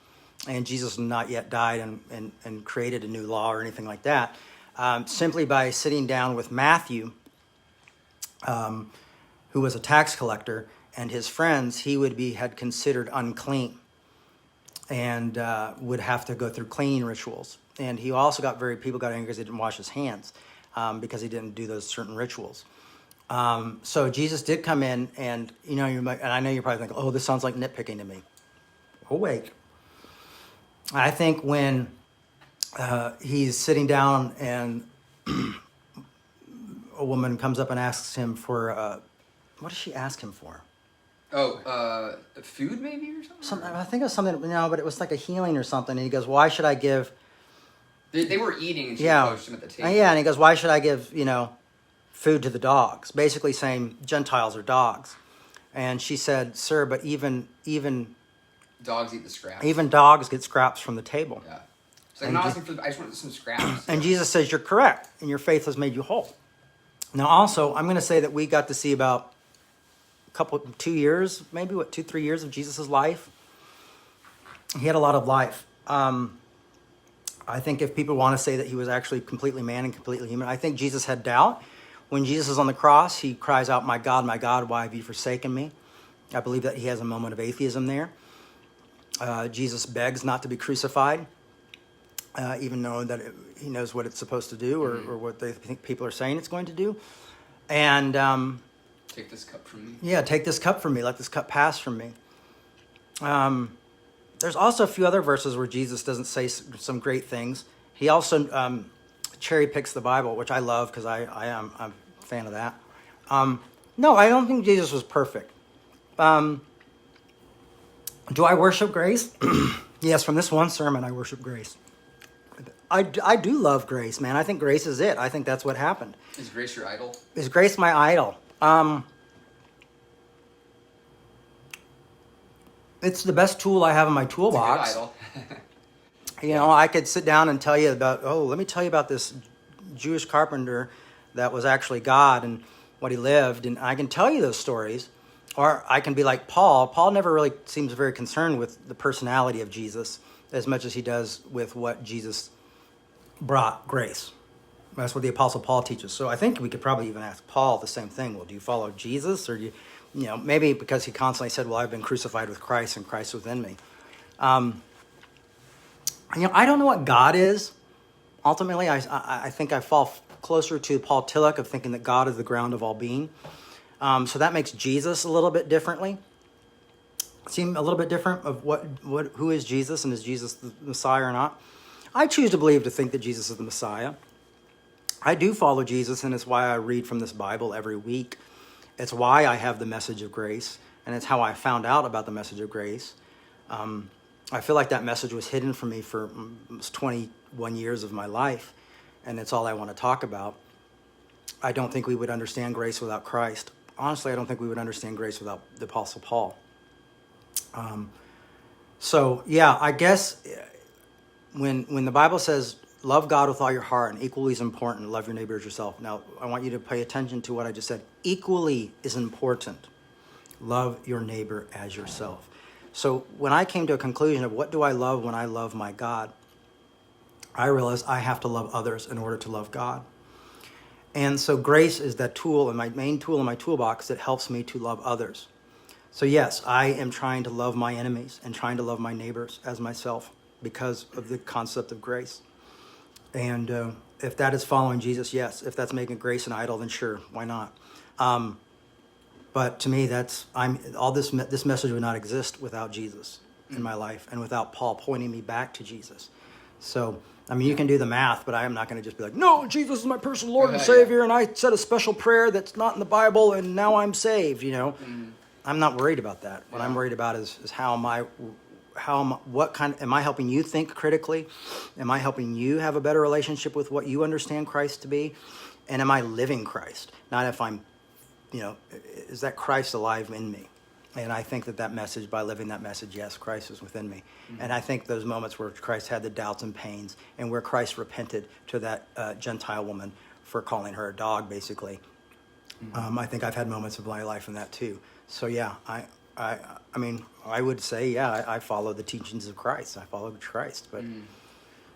And Jesus had not yet died and created a new law or anything like that. Simply by sitting down with Matthew, who was a tax collector, and his friends, he had considered unclean and would have to go through cleaning rituals. And he also people got angry because he didn't wash his hands because he didn't do those certain rituals. So Jesus did come in, and and I know you're probably thinking, oh, this sounds like nitpicking to me. Oh, wait. I think when he's sitting down and a woman comes up and asks him for, what does she ask him for?
Oh, food maybe or something?
I think it was something, but it was like a healing or something. And he goes, why should I give...
They were eating, and she
Yeah.
approached him at the table.
Yeah, and he goes, why should I give, food to the dogs? Basically saying Gentiles are dogs. And she said, sir, but even
Dogs eat the scraps.
even dogs get scraps from the table.
Yeah. It's like, I'm not asking for I just want some scraps.
And Jesus says, you're correct, and your faith has made you whole. Now, also, I'm going to say that we got to see about 2 years, maybe 2-3 years of Jesus' life. He had a lot of life. I think if people want to say that he was actually completely man and completely human, I think Jesus had doubt. When Jesus is on the cross, he cries out, my God, why have you forsaken me? I believe that he has a moment of atheism there. Jesus begs not to be crucified, even knowing that he knows what it's supposed to do or what they think people are saying it's going to do. And
Take this cup from me.
yeah, take this cup from me. Let this cup pass from me. There's also a few other verses where Jesus doesn't say some great things. He also cherry picks the Bible, which I love because I'm a fan of that. No, I don't think Jesus was perfect. Do I worship grace? Yes, from this one sermon, I worship grace. I do love grace, man. I think grace is it. I think that's what happened.
Is grace your idol?
Is grace my idol? It's the best tool I have in my toolbox.
It's a good idol.
I could sit down and tell you let me tell you about this Jewish carpenter that was actually God and what he lived. And I can tell you those stories. Or I can be like Paul. Paul never really seems very concerned with the personality of Jesus as much as he does with what Jesus brought, grace. That's what the Apostle Paul teaches. So I think we could probably even ask Paul the same thing. Well, do you follow Jesus? Or do you, maybe because he constantly said, well, I've been crucified with Christ and Christ within me. I don't know what God is. Ultimately, I think I fall closer to Paul Tillich of thinking that God is the ground of all being. So that makes Jesus a little bit differently. Seem a little bit different of who is Jesus and is Jesus the Messiah or not. I choose to think that Jesus is the Messiah. I do follow Jesus, and it's why I read from this Bible every week. It's why I have the message of grace, and it's how I found out about the message of grace. I feel like that message was hidden from me for almost 21 years of my life, and it's all I want to talk about. I don't think we would understand grace without Christ. Honestly, I don't think we would understand grace without the Apostle Paul. I guess when the Bible says, love God with all your heart, and equally as important, love your neighbor as yourself. Now, I want you to pay attention to what I just said. Equally is important. Love your neighbor as yourself. So when I came to a conclusion of what do I love when I love my God, I realized I have to love others in order to love God. And so grace is that tool, and my main tool in my toolbox that helps me to love others. So yes, I am trying to love my enemies and trying to love my neighbors as myself because of the concept of grace. And if that is following Jesus, yes. If that's making grace an idol, then sure, why not? But to me, this message would not exist without Jesus in my life and without Paul pointing me back to Jesus. So, I mean, you can do the math, but I am not going to just be like, no, Jesus is my personal Lord and Savior, and I said a special prayer that's not in the Bible, and now I'm saved, I'm not worried about that. What I'm worried about is am I helping you think critically? Am I helping you have a better relationship with what you understand Christ to be? And am I living Christ? Not if I'm, is that Christ alive in me? And I think that message, by living that message, yes, Christ is within me. Mm-hmm. And I think those moments where Christ had the doubts and pains and where Christ repented to that Gentile woman for calling her a dog, basically. Mm-hmm. I think I've had moments of my life in that too. So yeah, I mean, I would say, yeah, I follow the teachings of Christ. I follow Christ, but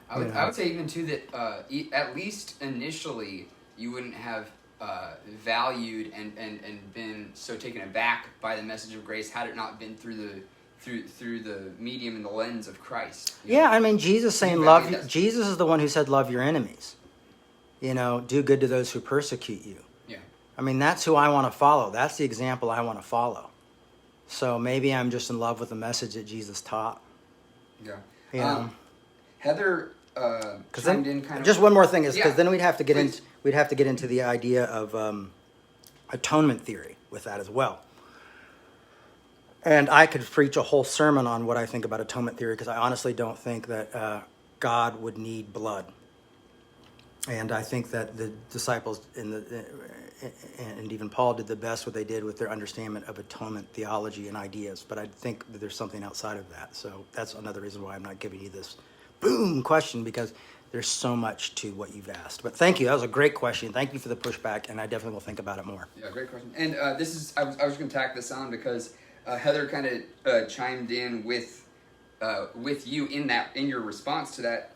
I would say even too that at least initially you wouldn't have valued and been so taken aback by the message of grace had it not been through the medium and the lens of Christ.
Yeah, I mean, Jesus saying love. Jesus is the one who said, "Love your enemies." Do good to those who persecute you.
Yeah.
I mean, that's who I want to follow. That's the example I want to follow. So maybe I'm just in love with the message that Jesus taught.
Yeah. Heather chimed in kind of.
Just one more thing is because then we'd have to get into the idea of atonement theory with that as well. And I could preach a whole sermon on what I think about atonement theory because I honestly don't think that God would need blood. And I think that the disciples and even Paul did the best what they did with their understanding of atonement theology and ideas. But I think that there's something outside of that. So that's another reason why I'm not giving you this boom question, because there's so much to what you've asked. But thank you. That was a great question. Thank you for the pushback, and I definitely will think about it more.
Yeah, great question. And I was just going to tack this on because Heather kind of chimed in with you in your response to that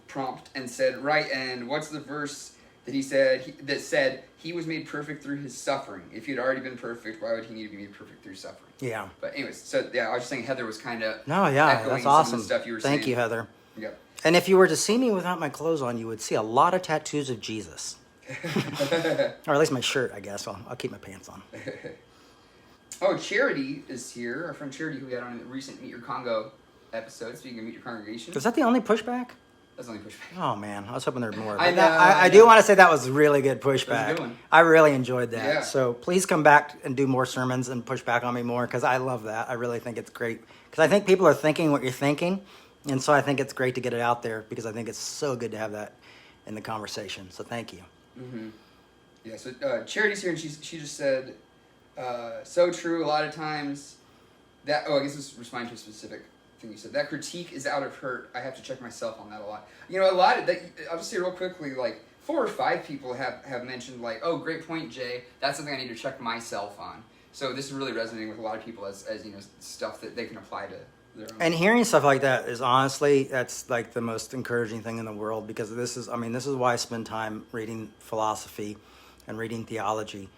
prompt and said, right, and what's the verse that he said that said he was made perfect through his suffering? If he'd already been perfect, why would he need to be made perfect through suffering?
Yeah.
But anyways, so yeah, I was just saying Heather was kind of
that's awesome.
Some of the stuff you were saying.
Thank you, Heather.
Yep.
And if you were to see me without my clothes on, you would see a lot of tattoos of Jesus. Or at least my shirt, I guess. I'll keep my pants on.
Oh, Charity is here. Our friend Charity, who we had on a recent Meet Your Congo episode. Speaking of Meet Your Congregation.
Was that the only pushback?
That's the only pushback.
Oh, man. I was hoping there were more.
I
do want to say that was really good pushback.
That was a good one.
I really enjoyed that.
Yeah.
So please come back and do more sermons and push back on me more, because I love that. I really think it's great. Because I think people are thinking what you're thinking. And so I think it's great to get it out there, because I think it's so good to have that in the conversation. So thank you.
Mm-hmm. Yeah, so Charity's here, and she just said, so true, a lot of times, I guess this is responding to a specific thing you said. That critique is out of hurt. I have to check myself on that a lot. A lot of that, I'll just say real quickly, like 4 or 5 people have mentioned, like, oh, great point, Jay. That's something I need to check myself on. So this is really resonating with a lot of people as stuff that they can apply to their own. And
hearing stuff like that is honestly, that's like the most encouraging thing in the world, because this is why I spend time reading philosophy and reading theology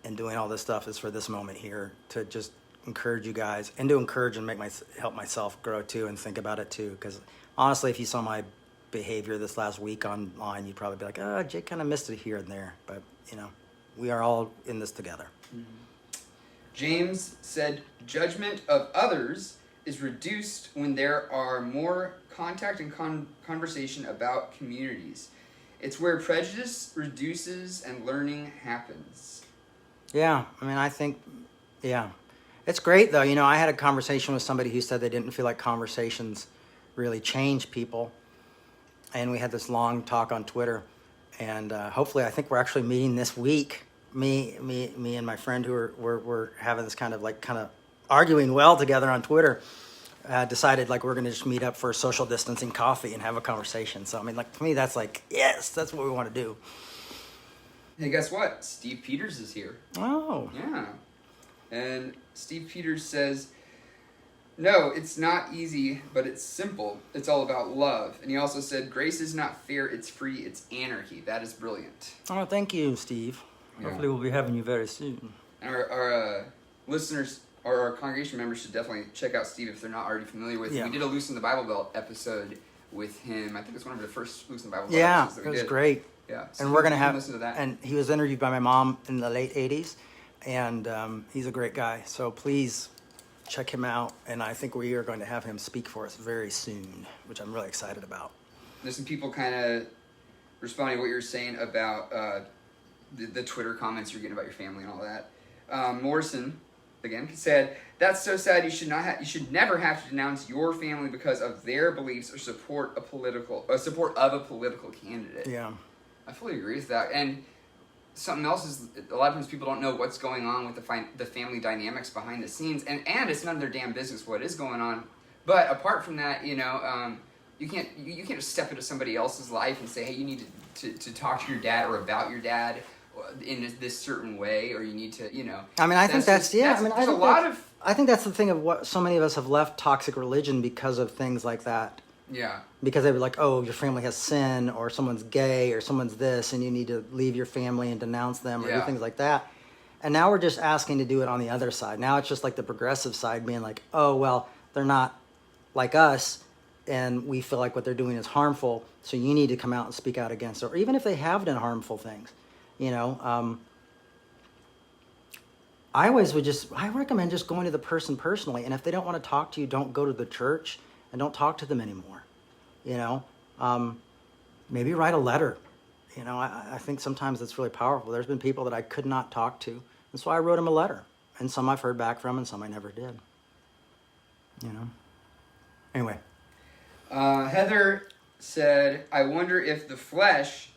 and doing all this stuff, is for this moment here, to just encourage you guys and to encourage and help myself grow too and think about it too. Because honestly, if you saw my behavior this last week online, you'd probably be like, oh, Jake kind of missed it here and there. But, we are all in this together.
Mm-hmm. James said, judgment of others is reduced when there are more contact and conversation about communities. It's where prejudice reduces and learning happens.
Yeah, I think, yeah. It's great, though. I had a conversation with somebody who said they didn't feel like conversations really change people. And we had this long talk on Twitter. And hopefully, I think we're actually meeting this week. Me and my friend who were having this kind of arguing well together on Twitter. decided like we're going to just meet up for a social distancing coffee and have a conversation. So I mean, like to me, that's like yes, that's what we want to do.
Hey, guess what? Steve Peters is here.
Oh,
Yeah. And Steve Peters says, no, it's not easy, but it's simple. It's all about love. And he also said, grace is not fair, it's free, it's anarchy. That is brilliant.
oh, thank you, Steve.
Yeah.
Hopefully, we'll be having you very soon.
And our listeners, or our congregation members should definitely check out Steve if they're not already familiar with him.
Yeah.
We did a Loosen the Bible Belt episode with him. I think it was one of the first Loosen the Bible Belt
Yeah,
episodes that
it
we
was
did.
great.
Yeah. So
And we're going to
you can
have,
listen to that.
and he was interviewed by my mom in the late 80s, and he's a great guy. So please check him out, and I think we are going to have him speak for us very soon, which I'm really excited about.
There's some people kind of responding to what you were saying about the Twitter comments you're getting about your family and all that. Morrison, again, said, that's so sad. You should never have to denounce your family because of their beliefs or support of a political candidate.
Yeah.
I fully agree with that. And something else is, a lot of times people don't know what's going on with the family dynamics behind the scenes, and it's none of their damn business what is going on. But apart from that, you can't just step into somebody else's life and say, hey, you need to talk to your dad or about your dad in this certain way, or you need to,
I mean, I think that's
there's a lot of.
I think that's the thing of what so many of us have left toxic religion because of things like that.
Yeah.
Because they were like, oh, your family has sin, or someone's gay, or someone's this, and you need to leave your family and denounce them, or do
Yeah.
things like that. And now we're just asking to do it on the other side. Now it's just like the progressive side being like, oh, well, they're not like us, and we feel like what they're doing is harmful, so you need to come out and speak out against it. Or even if they have done harmful things, I recommend just going to the person personally, and if they don't want to talk to you, don't go to the church and don't talk to them anymore. Maybe write a letter. I think sometimes it's really powerful. There's been people that I could not talk to, and so I wrote them a letter, and some I've heard back from, and some I never did. Anyway.
Heather said, I wonder if the flesh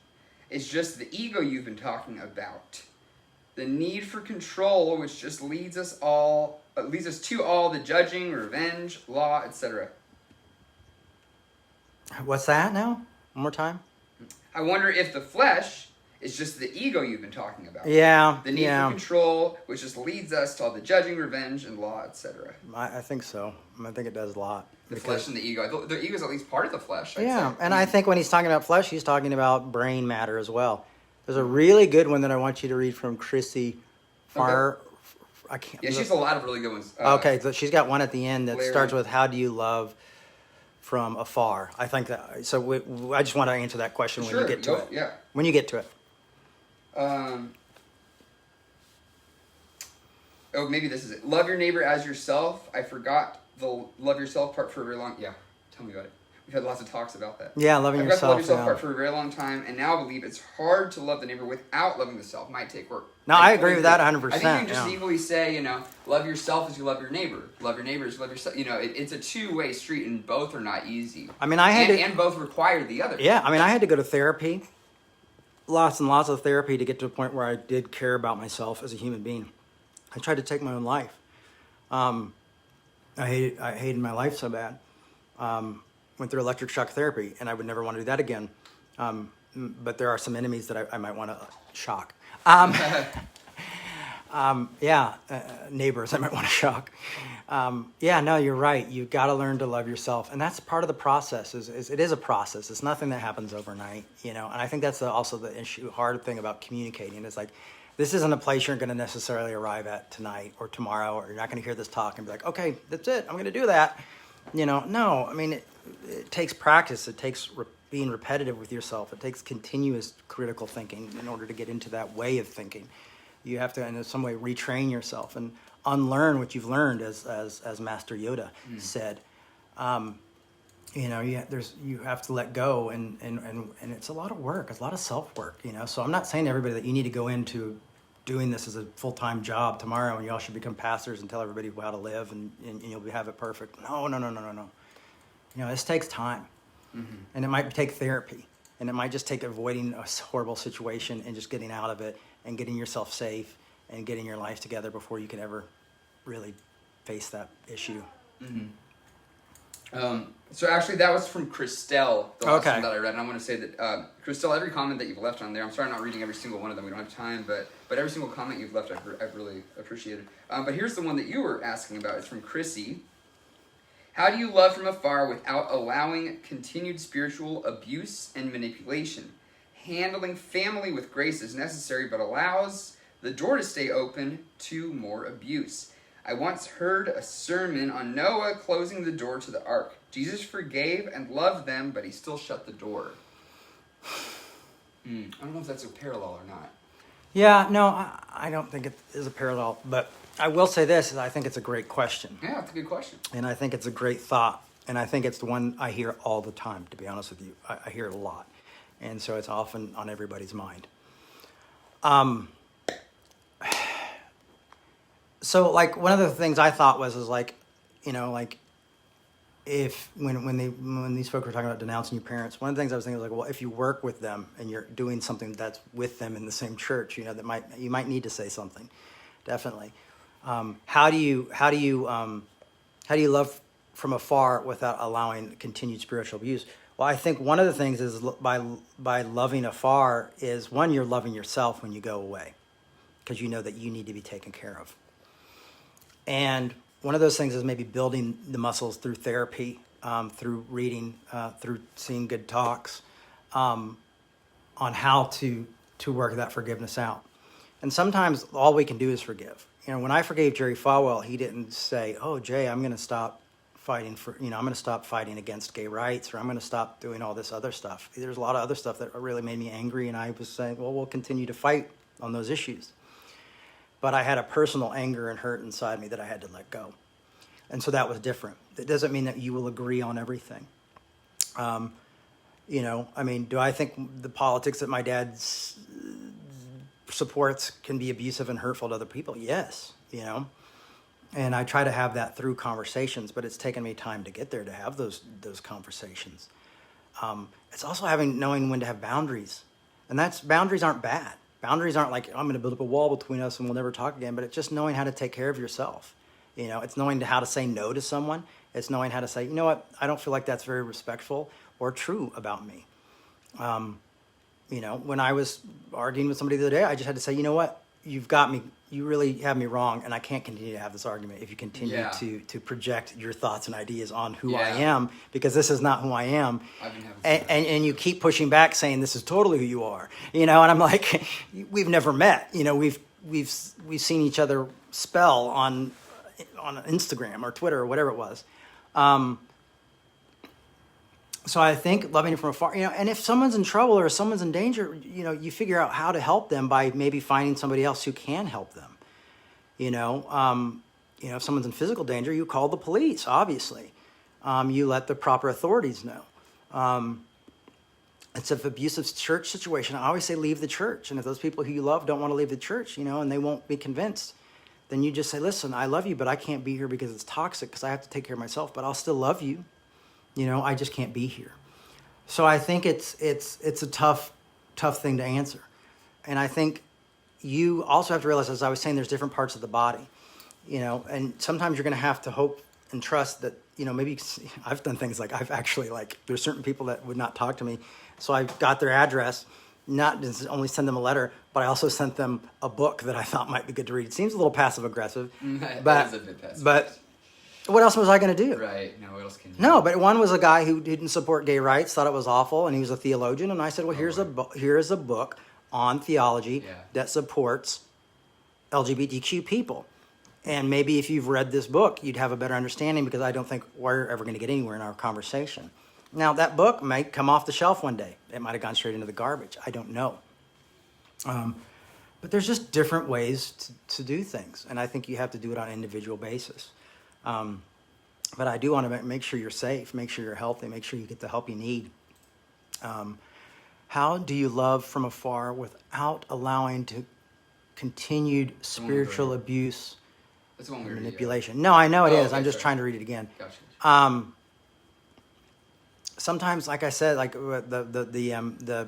is just the ego you've been talking about. The need for control, which just leads us to all the judging, revenge, law, etc.
What's that now? One more time?
I wonder if the flesh is just the ego you've been talking about.
Yeah.
The need for control, which just leads us to all the judging, revenge, and law, etc.
I think so. I think it does a lot.
The flesh and the ego. The ego is at least part of the flesh, I'd say.
And I think when he's talking about flesh, he's talking about brain matter as well. There's a really good one that I want you to read from Chrissy Farr.
Okay.
I can't.
Yeah, she has a lot of really good ones.
Okay, so she's got one at the end that
Larry.
starts with "How do you love from afar?" I think that. So I just want to answer that question when you get to it.
Yeah.
When you get to it.
Maybe this is it. Love your neighbor as yourself. I forgot the love yourself part for a very long. Yeah, tell me about it. We've had lots of talks about that.
Yeah, loving
I forgot
yourself.
the love yourself
Yeah.
part for a very long time, and now I believe it's hard to love the neighbor without loving the self. Might take work.
No, I agree with that 100%.
I think you can just equally say, love yourself as you love your neighbor. Love your neighbor as you love yourself. It's a two-way street, and both are not easy.
I mean, and
both require the other.
Yeah, I mean, I had to go to therapy, lots and lots of therapy to get to a point where I did care about myself as a human being. I tried to take my own life. I hated my life so bad. Went through electric shock therapy, and I would never want to do that again. But there are some enemies that I might want to shock. Neighbors I might want to shock. No, you're right. You've got to learn to love yourself, and that's part of the process. It is a process. It's nothing that happens overnight, And I think that's also the hard thing about communicating. It's like, this isn't a place you're going to necessarily arrive at tonight or tomorrow, or you're not going to hear this talk and be like, okay, that's it. I'm going to do that. No. I mean, it takes practice. It takes being repetitive with yourself. It takes continuous critical thinking in order to get into that way of thinking. You have to, in some way, retrain yourself and unlearn what you've learned, as Master Yoda said. You have to let go, and it's a lot of work. It's a lot of self-work, So I'm not saying to everybody that you need to go into doing this as a full-time job tomorrow and you all should become pastors and tell everybody how to live and you'll have it perfect. No. This takes time. Mm-hmm. And it might take therapy. And it might just take avoiding a horrible situation and just getting out of it and getting yourself safe and getting your life together before you can ever really face that issue.
Mm-hmm. So actually, that was from Christelle, the last
Okay.
one that I read, and I want to say that Christelle, every comment that you've left on there, I'm sorry I'm not reading every single one of them. We don't have time, but every single comment you've left, I've really appreciated. But here's the one that you were asking about. It's from Chrissy. How do you love from afar without allowing continued spiritual abuse and manipulation? Handling family with grace is necessary, but allows the door to stay open to more abuse. I once heard a sermon on Noah closing the door to the ark. Jesus forgave and loved them, but he still shut the door. I don't know if that's a parallel or not.
Yeah, no, I don't think it is a parallel, but I will say this, is I think it's a great question.
Yeah, that's a good question.
And I think it's a great thought. And I think it's the one I hear all the time, to be honest with you. I hear it a lot. And so it's often on everybody's mind. So, like, one of the things I thought was like, you know, like, if when these folks were talking about denouncing your parents, one of the things I was thinking was like, well, if you work with them and you're doing something that's with them in the same church, you know, you might need to say something, definitely. How do you love from afar without allowing continued spiritual abuse? Well, I think one of the things is by loving afar is, one, you're loving yourself when you go away, because you know that you need to be taken care of. And one of those things is maybe building the muscles through therapy, through reading, through seeing good talks, on how to work that forgiveness out. And sometimes all we can do is forgive. You know, when I forgave Jerry Falwell, he didn't say, "Oh, Jay, I'm going to stop fighting I'm going to stop fighting against gay rights, or I'm going to stop doing all this other stuff." There's a lot of other stuff that really made me angry, and I was saying, well, we'll continue to fight on those issues. But I had a personal anger and hurt inside me that I had to let go. And so that was different. It doesn't mean that you will agree on everything. You know, I mean, do I think the politics that my dad supports can be abusive and hurtful to other people? Yes, you know. And I try to have that through conversations, but it's taken me time to get there, to have those conversations. It's also knowing when to have boundaries. And boundaries aren't bad. Boundaries aren't like, I'm going to build up a wall between us and we'll never talk again, but it's just knowing how to take care of yourself. You know, it's knowing how to say no to someone. It's knowing how to say, you know what, I don't feel like that's very respectful or true about me. You know, when I was arguing with somebody the other day, I just had to say, you know what, you've got me, you really have me wrong, and I can't continue to have this argument if you continue to project your thoughts and ideas on who I am, because this is not who I am. And you keep pushing back saying this is totally who you are, you know, and I'm like, we've never met, you know, we've seen each other spell on Instagram or Twitter or whatever it was. So I think loving it from afar, you know, and if someone's in trouble or someone's in danger, you know, you figure out how to help them by maybe finding somebody else who can help them. You know, if someone's in physical danger, you call the police, obviously. You let the proper authorities know. It's an abusive church situation. I always say leave the church. And if those people who you love don't want to leave the church, you know, and they won't be convinced, then you just say, listen, I love you, but I can't be here because it's toxic, because I have to take care of myself, but I'll still love you. You know, I just can't be here. So I think it's a tough thing to answer. And I think you also have to realize, as I was saying, there's different parts of the body, you know, and sometimes you're going to have to hope and trust that, you know, maybe I've done things like I've actually, like, there's certain people that would not talk to me. So I got their address, not just only send them a letter, but I also sent them a book that I thought might be good to read. It seems a little passive aggressive,
That is a bit passive.
But what else was I going to do?
Right. No, what else can you do?
No, but one was a guy who didn't support gay rights, thought it was awful, and he was a theologian. And I said, well, here is a book on theology that supports LGBTQ people. And maybe if you've read this book, you'd have a better understanding, because I don't think we're ever going to get anywhere in our conversation. Now, that book might come off the shelf one day. It might have gone straight into the garbage. I don't know. But there's just different ways to do things. And I think you have to do it on an individual basis. But I do want to make sure you're safe, make sure you're healthy, make sure you get the help you need. How do you love from afar without allowing to continued spiritual abuse
That's the one we
and
read,
manipulation? No, I know it is.
Okay,
I'm just
sorry.
trying to read it again.
Gotcha.
Sometimes, like I said, like the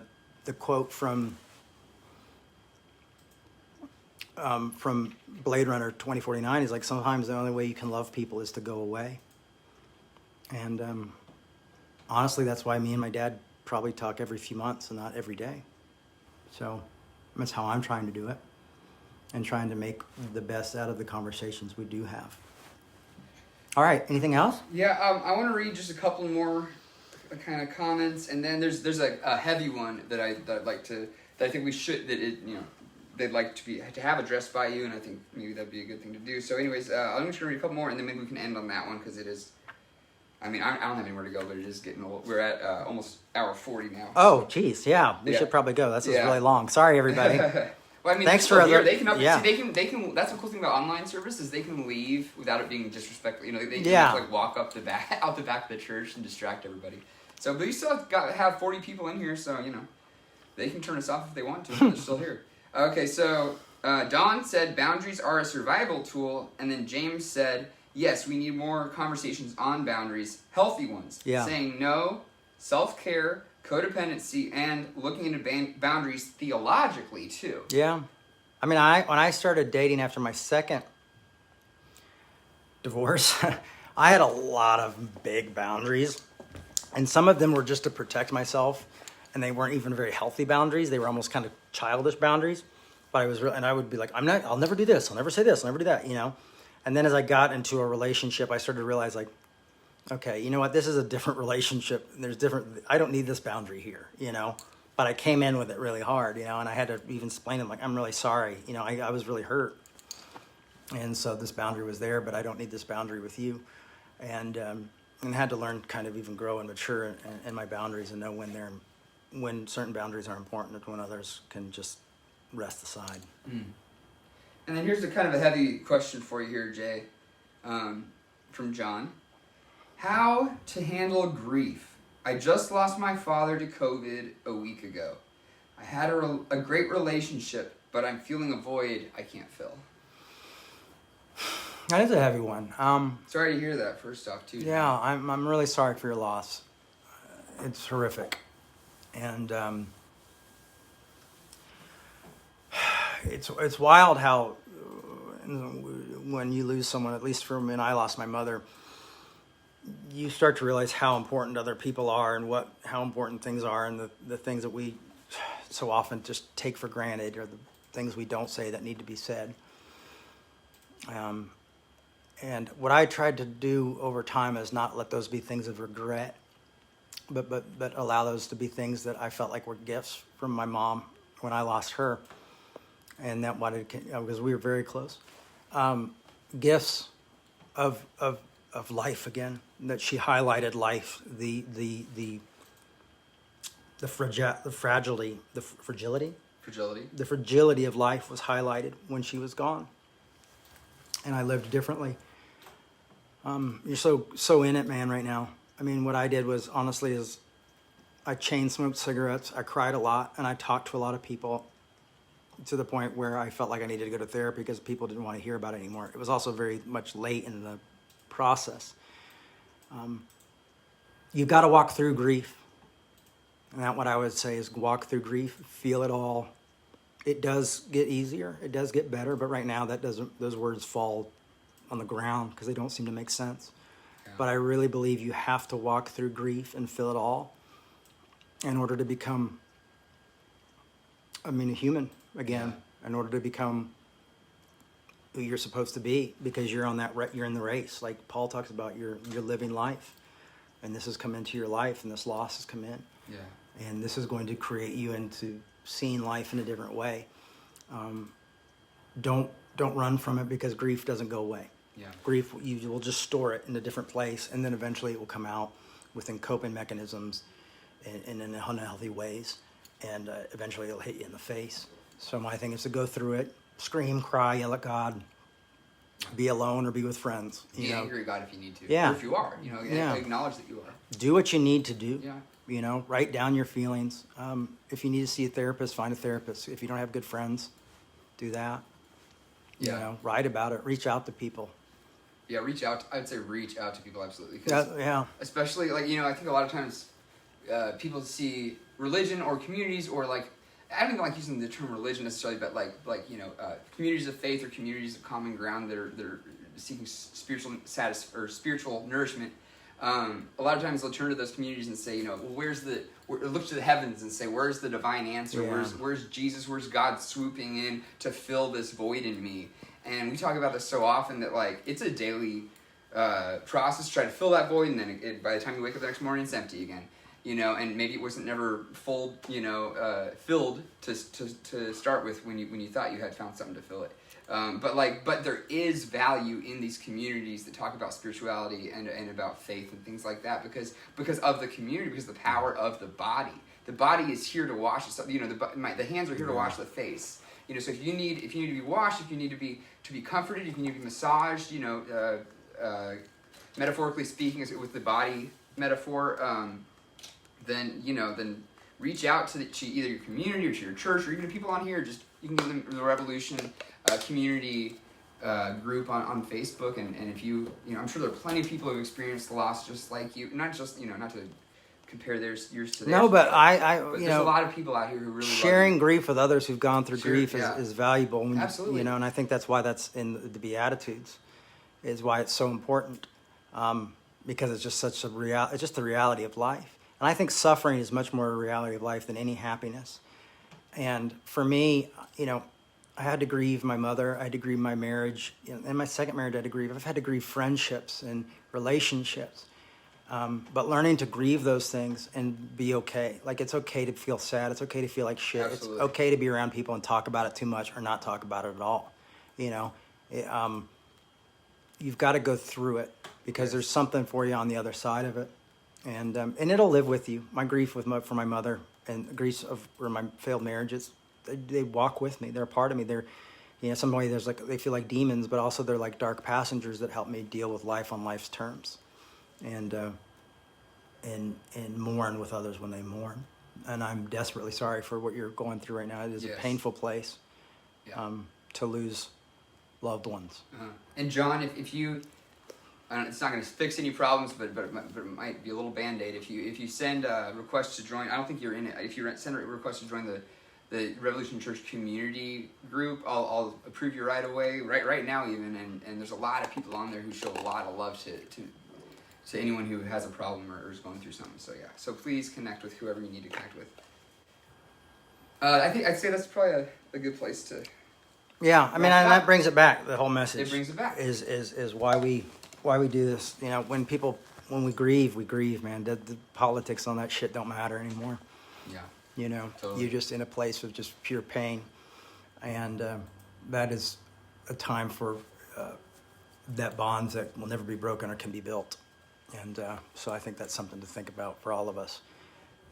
quote from Blade Runner 2049 is like, sometimes the only way you can love people is to go away. And honestly, that's why me and my dad probably talk every few months and not every day. So that's how I'm trying to do it, and trying to make the best out of the conversations we do have. All right, anything else?
Yeah, I want to read just a couple more kind of comments, and then there's a heavy one that I'd like to, that I think we should, that it, they'd like to have addressed by you, and I think maybe that'd be a good thing to do. So anyways, I'm just going to read a couple more, and then maybe we can end on that one, because it is, I don't have anywhere to go, but it is getting old. We're at almost hour 40 now.
Oh, geez, yeah, we should probably go. This is really long. Sorry, everybody.
Well, I mean,
thanks for
here. They can
see,
they can. That's the cool thing about online service is they can leave without it being disrespectful. They can like walk up out the back of the church and distract everybody. So, but you still have 40 people in here, so they can turn us off if they want to. But they're still here. Okay, so Don said boundaries are a survival tool, and then James said yes, we need more conversations on boundaries, healthy ones.
Yeah.
Saying no, self-care, codependency, and looking into boundaries theologically too.
Yeah. I mean, when I started dating after my second divorce, I had a lot of big boundaries, and some of them were just to protect myself, and they weren't even very healthy boundaries. They were almost kind of childish boundaries. But I would be like, I'll never do this. I'll never say this. I'll never do that. And then as I got into a relationship, I started to realize, like, okay, you know what? This is a different relationship. I don't need this boundary here, But I came in with it really hard, and I had to even explain to them, like, I'm really sorry. I was really hurt. And so this boundary was there, but I don't need this boundary with you. And had to learn, kind of even grow and mature in my boundaries, and know when certain boundaries are important and when others can just rest aside.
Mm. And then here's a kind of a heavy question for you here, Jay, from John. How to handle grief. I just lost my father to COVID a week ago. I had a great relationship, but I'm feeling a void I can't fill.
That is a heavy one.
Sorry to hear that, first off, too.
Yeah, I'm really sorry for your loss. It's horrific. And it's wild how when you lose someone, at least for when I lost my mother, you start to realize how important other people are and how important things are, and the things that we so often just take for granted, or the things we don't say that need to be said. And what I tried to do over time is not let those be things of regret, but allow those to be things that I felt like were gifts from my mom when I lost her, and that because we were very close. Gifts of life again, that she highlighted life, the fragility of life was highlighted when she was gone, and I lived differently. You're so in it, man, right now. I mean, what I did was, honestly, is I chain smoked cigarettes, I cried a lot, and I talked to a lot of people, to the point where I felt like I needed to go to therapy because people didn't want to hear about it anymore. It was also very much late in the process. You've got to walk through grief. And that's what I would say, is walk through grief, feel it all. It does get easier, it does get better, but right now those words fall on the ground because they don't seem to make sense. Yeah. But I really believe you have to walk through grief and feel it all in order to become, a human again, in order to become who you're supposed to be, because you're on you're in the race. Like Paul talks about, you're living life, and this has come into your life, and this loss has come in. Yeah. And this is going to create you into seeing life in a different way. Don't run from it, because grief doesn't go away. Yeah. Grief, you will just store it in a different place, and then eventually it will come out within coping mechanisms and in unhealthy ways, and eventually it'll hit you in the face. So my thing is to go through it, scream, cry, yell at God, be alone or be with friends.
Be angry at God if you need to.
Yeah.
Or if you are, acknowledge that you are.
Do what you need to do.
Yeah.
Write down your feelings. If you need to see a therapist, find a therapist. If you don't have good friends, do that.
Yeah.
Write about it. Reach out to people.
Yeah, reach out. I'd say reach out to people, absolutely.
Yeah.
Especially, I think a lot of times people see religion or communities, or I don't like using the term religion necessarily, but communities of faith or communities of common ground that are seeking spiritual spiritual nourishment. A lot of times they'll turn to those communities and say, look to the heavens and say, where's the divine answer?
Yeah.
Where's Jesus? Where's God swooping in to fill this void in me? And we talk about this so often that like it's a daily process to try to fill that void, and then by the time you wake up the next morning, it's empty again. And maybe it wasn't never filled to start with when you thought you had found something to fill it. But there is value in these communities that talk about spirituality and about faith and things like that because of the community, because of the power of the body. The body is here to wash itself. The hands are here to wash the face. So if you need to be washed, if you need to be comforted, if you need to be massaged, metaphorically speaking, with the body metaphor, then reach out to either your community or to your church or even to people on here. Just you can give them the Revolution community group on Facebook, and if I'm sure there are plenty of people who have experienced the loss just like you. Not just not to compare yours to theirs.
No, but
there's a lot of people out here who really
sharing grief with others who've gone through grief
yeah.
is valuable.
Absolutely.
And I think that's why that's in the Beatitudes, is why it's so important, because it's just such it's just the reality of life. And I think suffering is much more a reality of life than any happiness. And for me, I had to grieve my mother. I had to grieve my marriage. In my second marriage, I had to grieve. I've had to grieve friendships and relationships. But learning to grieve those things and be okay. Like, it's okay to feel sad. It's okay to feel like shit.
Absolutely.
It's okay to be around people and talk about it too much or not talk about it at all. You've got to go through it because there's something for you on the other side of it. And it'll live with you. My grief for my mother and grief for my failed marriages, they walk with me. They're a part of me. They're, some way they feel like demons, but also they're like dark passengers that help me deal with life on life's terms, and mourn with others when they mourn. And I'm desperately sorry for what you're going through right now. It is
Yes.
a painful place,
Yeah.
to lose loved ones.
And John, if you, it's not going to fix any problems, but it might be a little Band-Aid. If you send a request to join, I don't think you're in it. If you send a request to join the Revolution Church community group, I'll approve you right away, right now even. And there's a lot of people on there who show a lot of love to anyone who has a problem or is going through something. So yeah, so please connect with whoever you need to connect with. I'd say that's probably a good place to.
Yeah, I mean, and that brings it back. The whole message.
It brings it back.
Is why we do this. When we grieve, man. The politics on that shit don't matter anymore.
Yeah. Totally.
You're just in a place of just pure pain, and that is a time for that bonds that will never be broken or can be built. And so I think that's something to think about for all of us.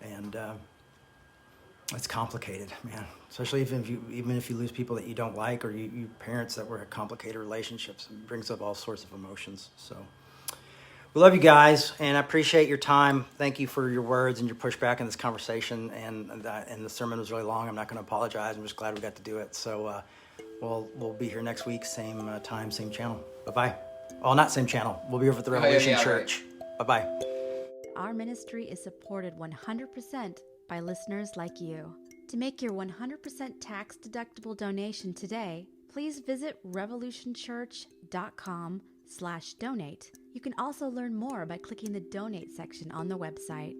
And it's complicated, man. Especially even if you lose people that you don't like, or you parents that were in complicated relationships. It brings up all sorts of emotions. So we love you guys, and I appreciate your time. Thank you for your words and your pushback in this conversation. And the sermon was really long. I'm not going to apologize. I'm just glad we got to do it. So we'll be here next week, same time, same channel. Bye-bye. Well, not same channel. We'll be over at the Revolution Church. Right. Bye-bye.
Our ministry is supported 100% by listeners like you. To make your 100% tax-deductible donation today, please visit revolutionchurch.com/donate. You can also learn more by clicking the donate section on the website.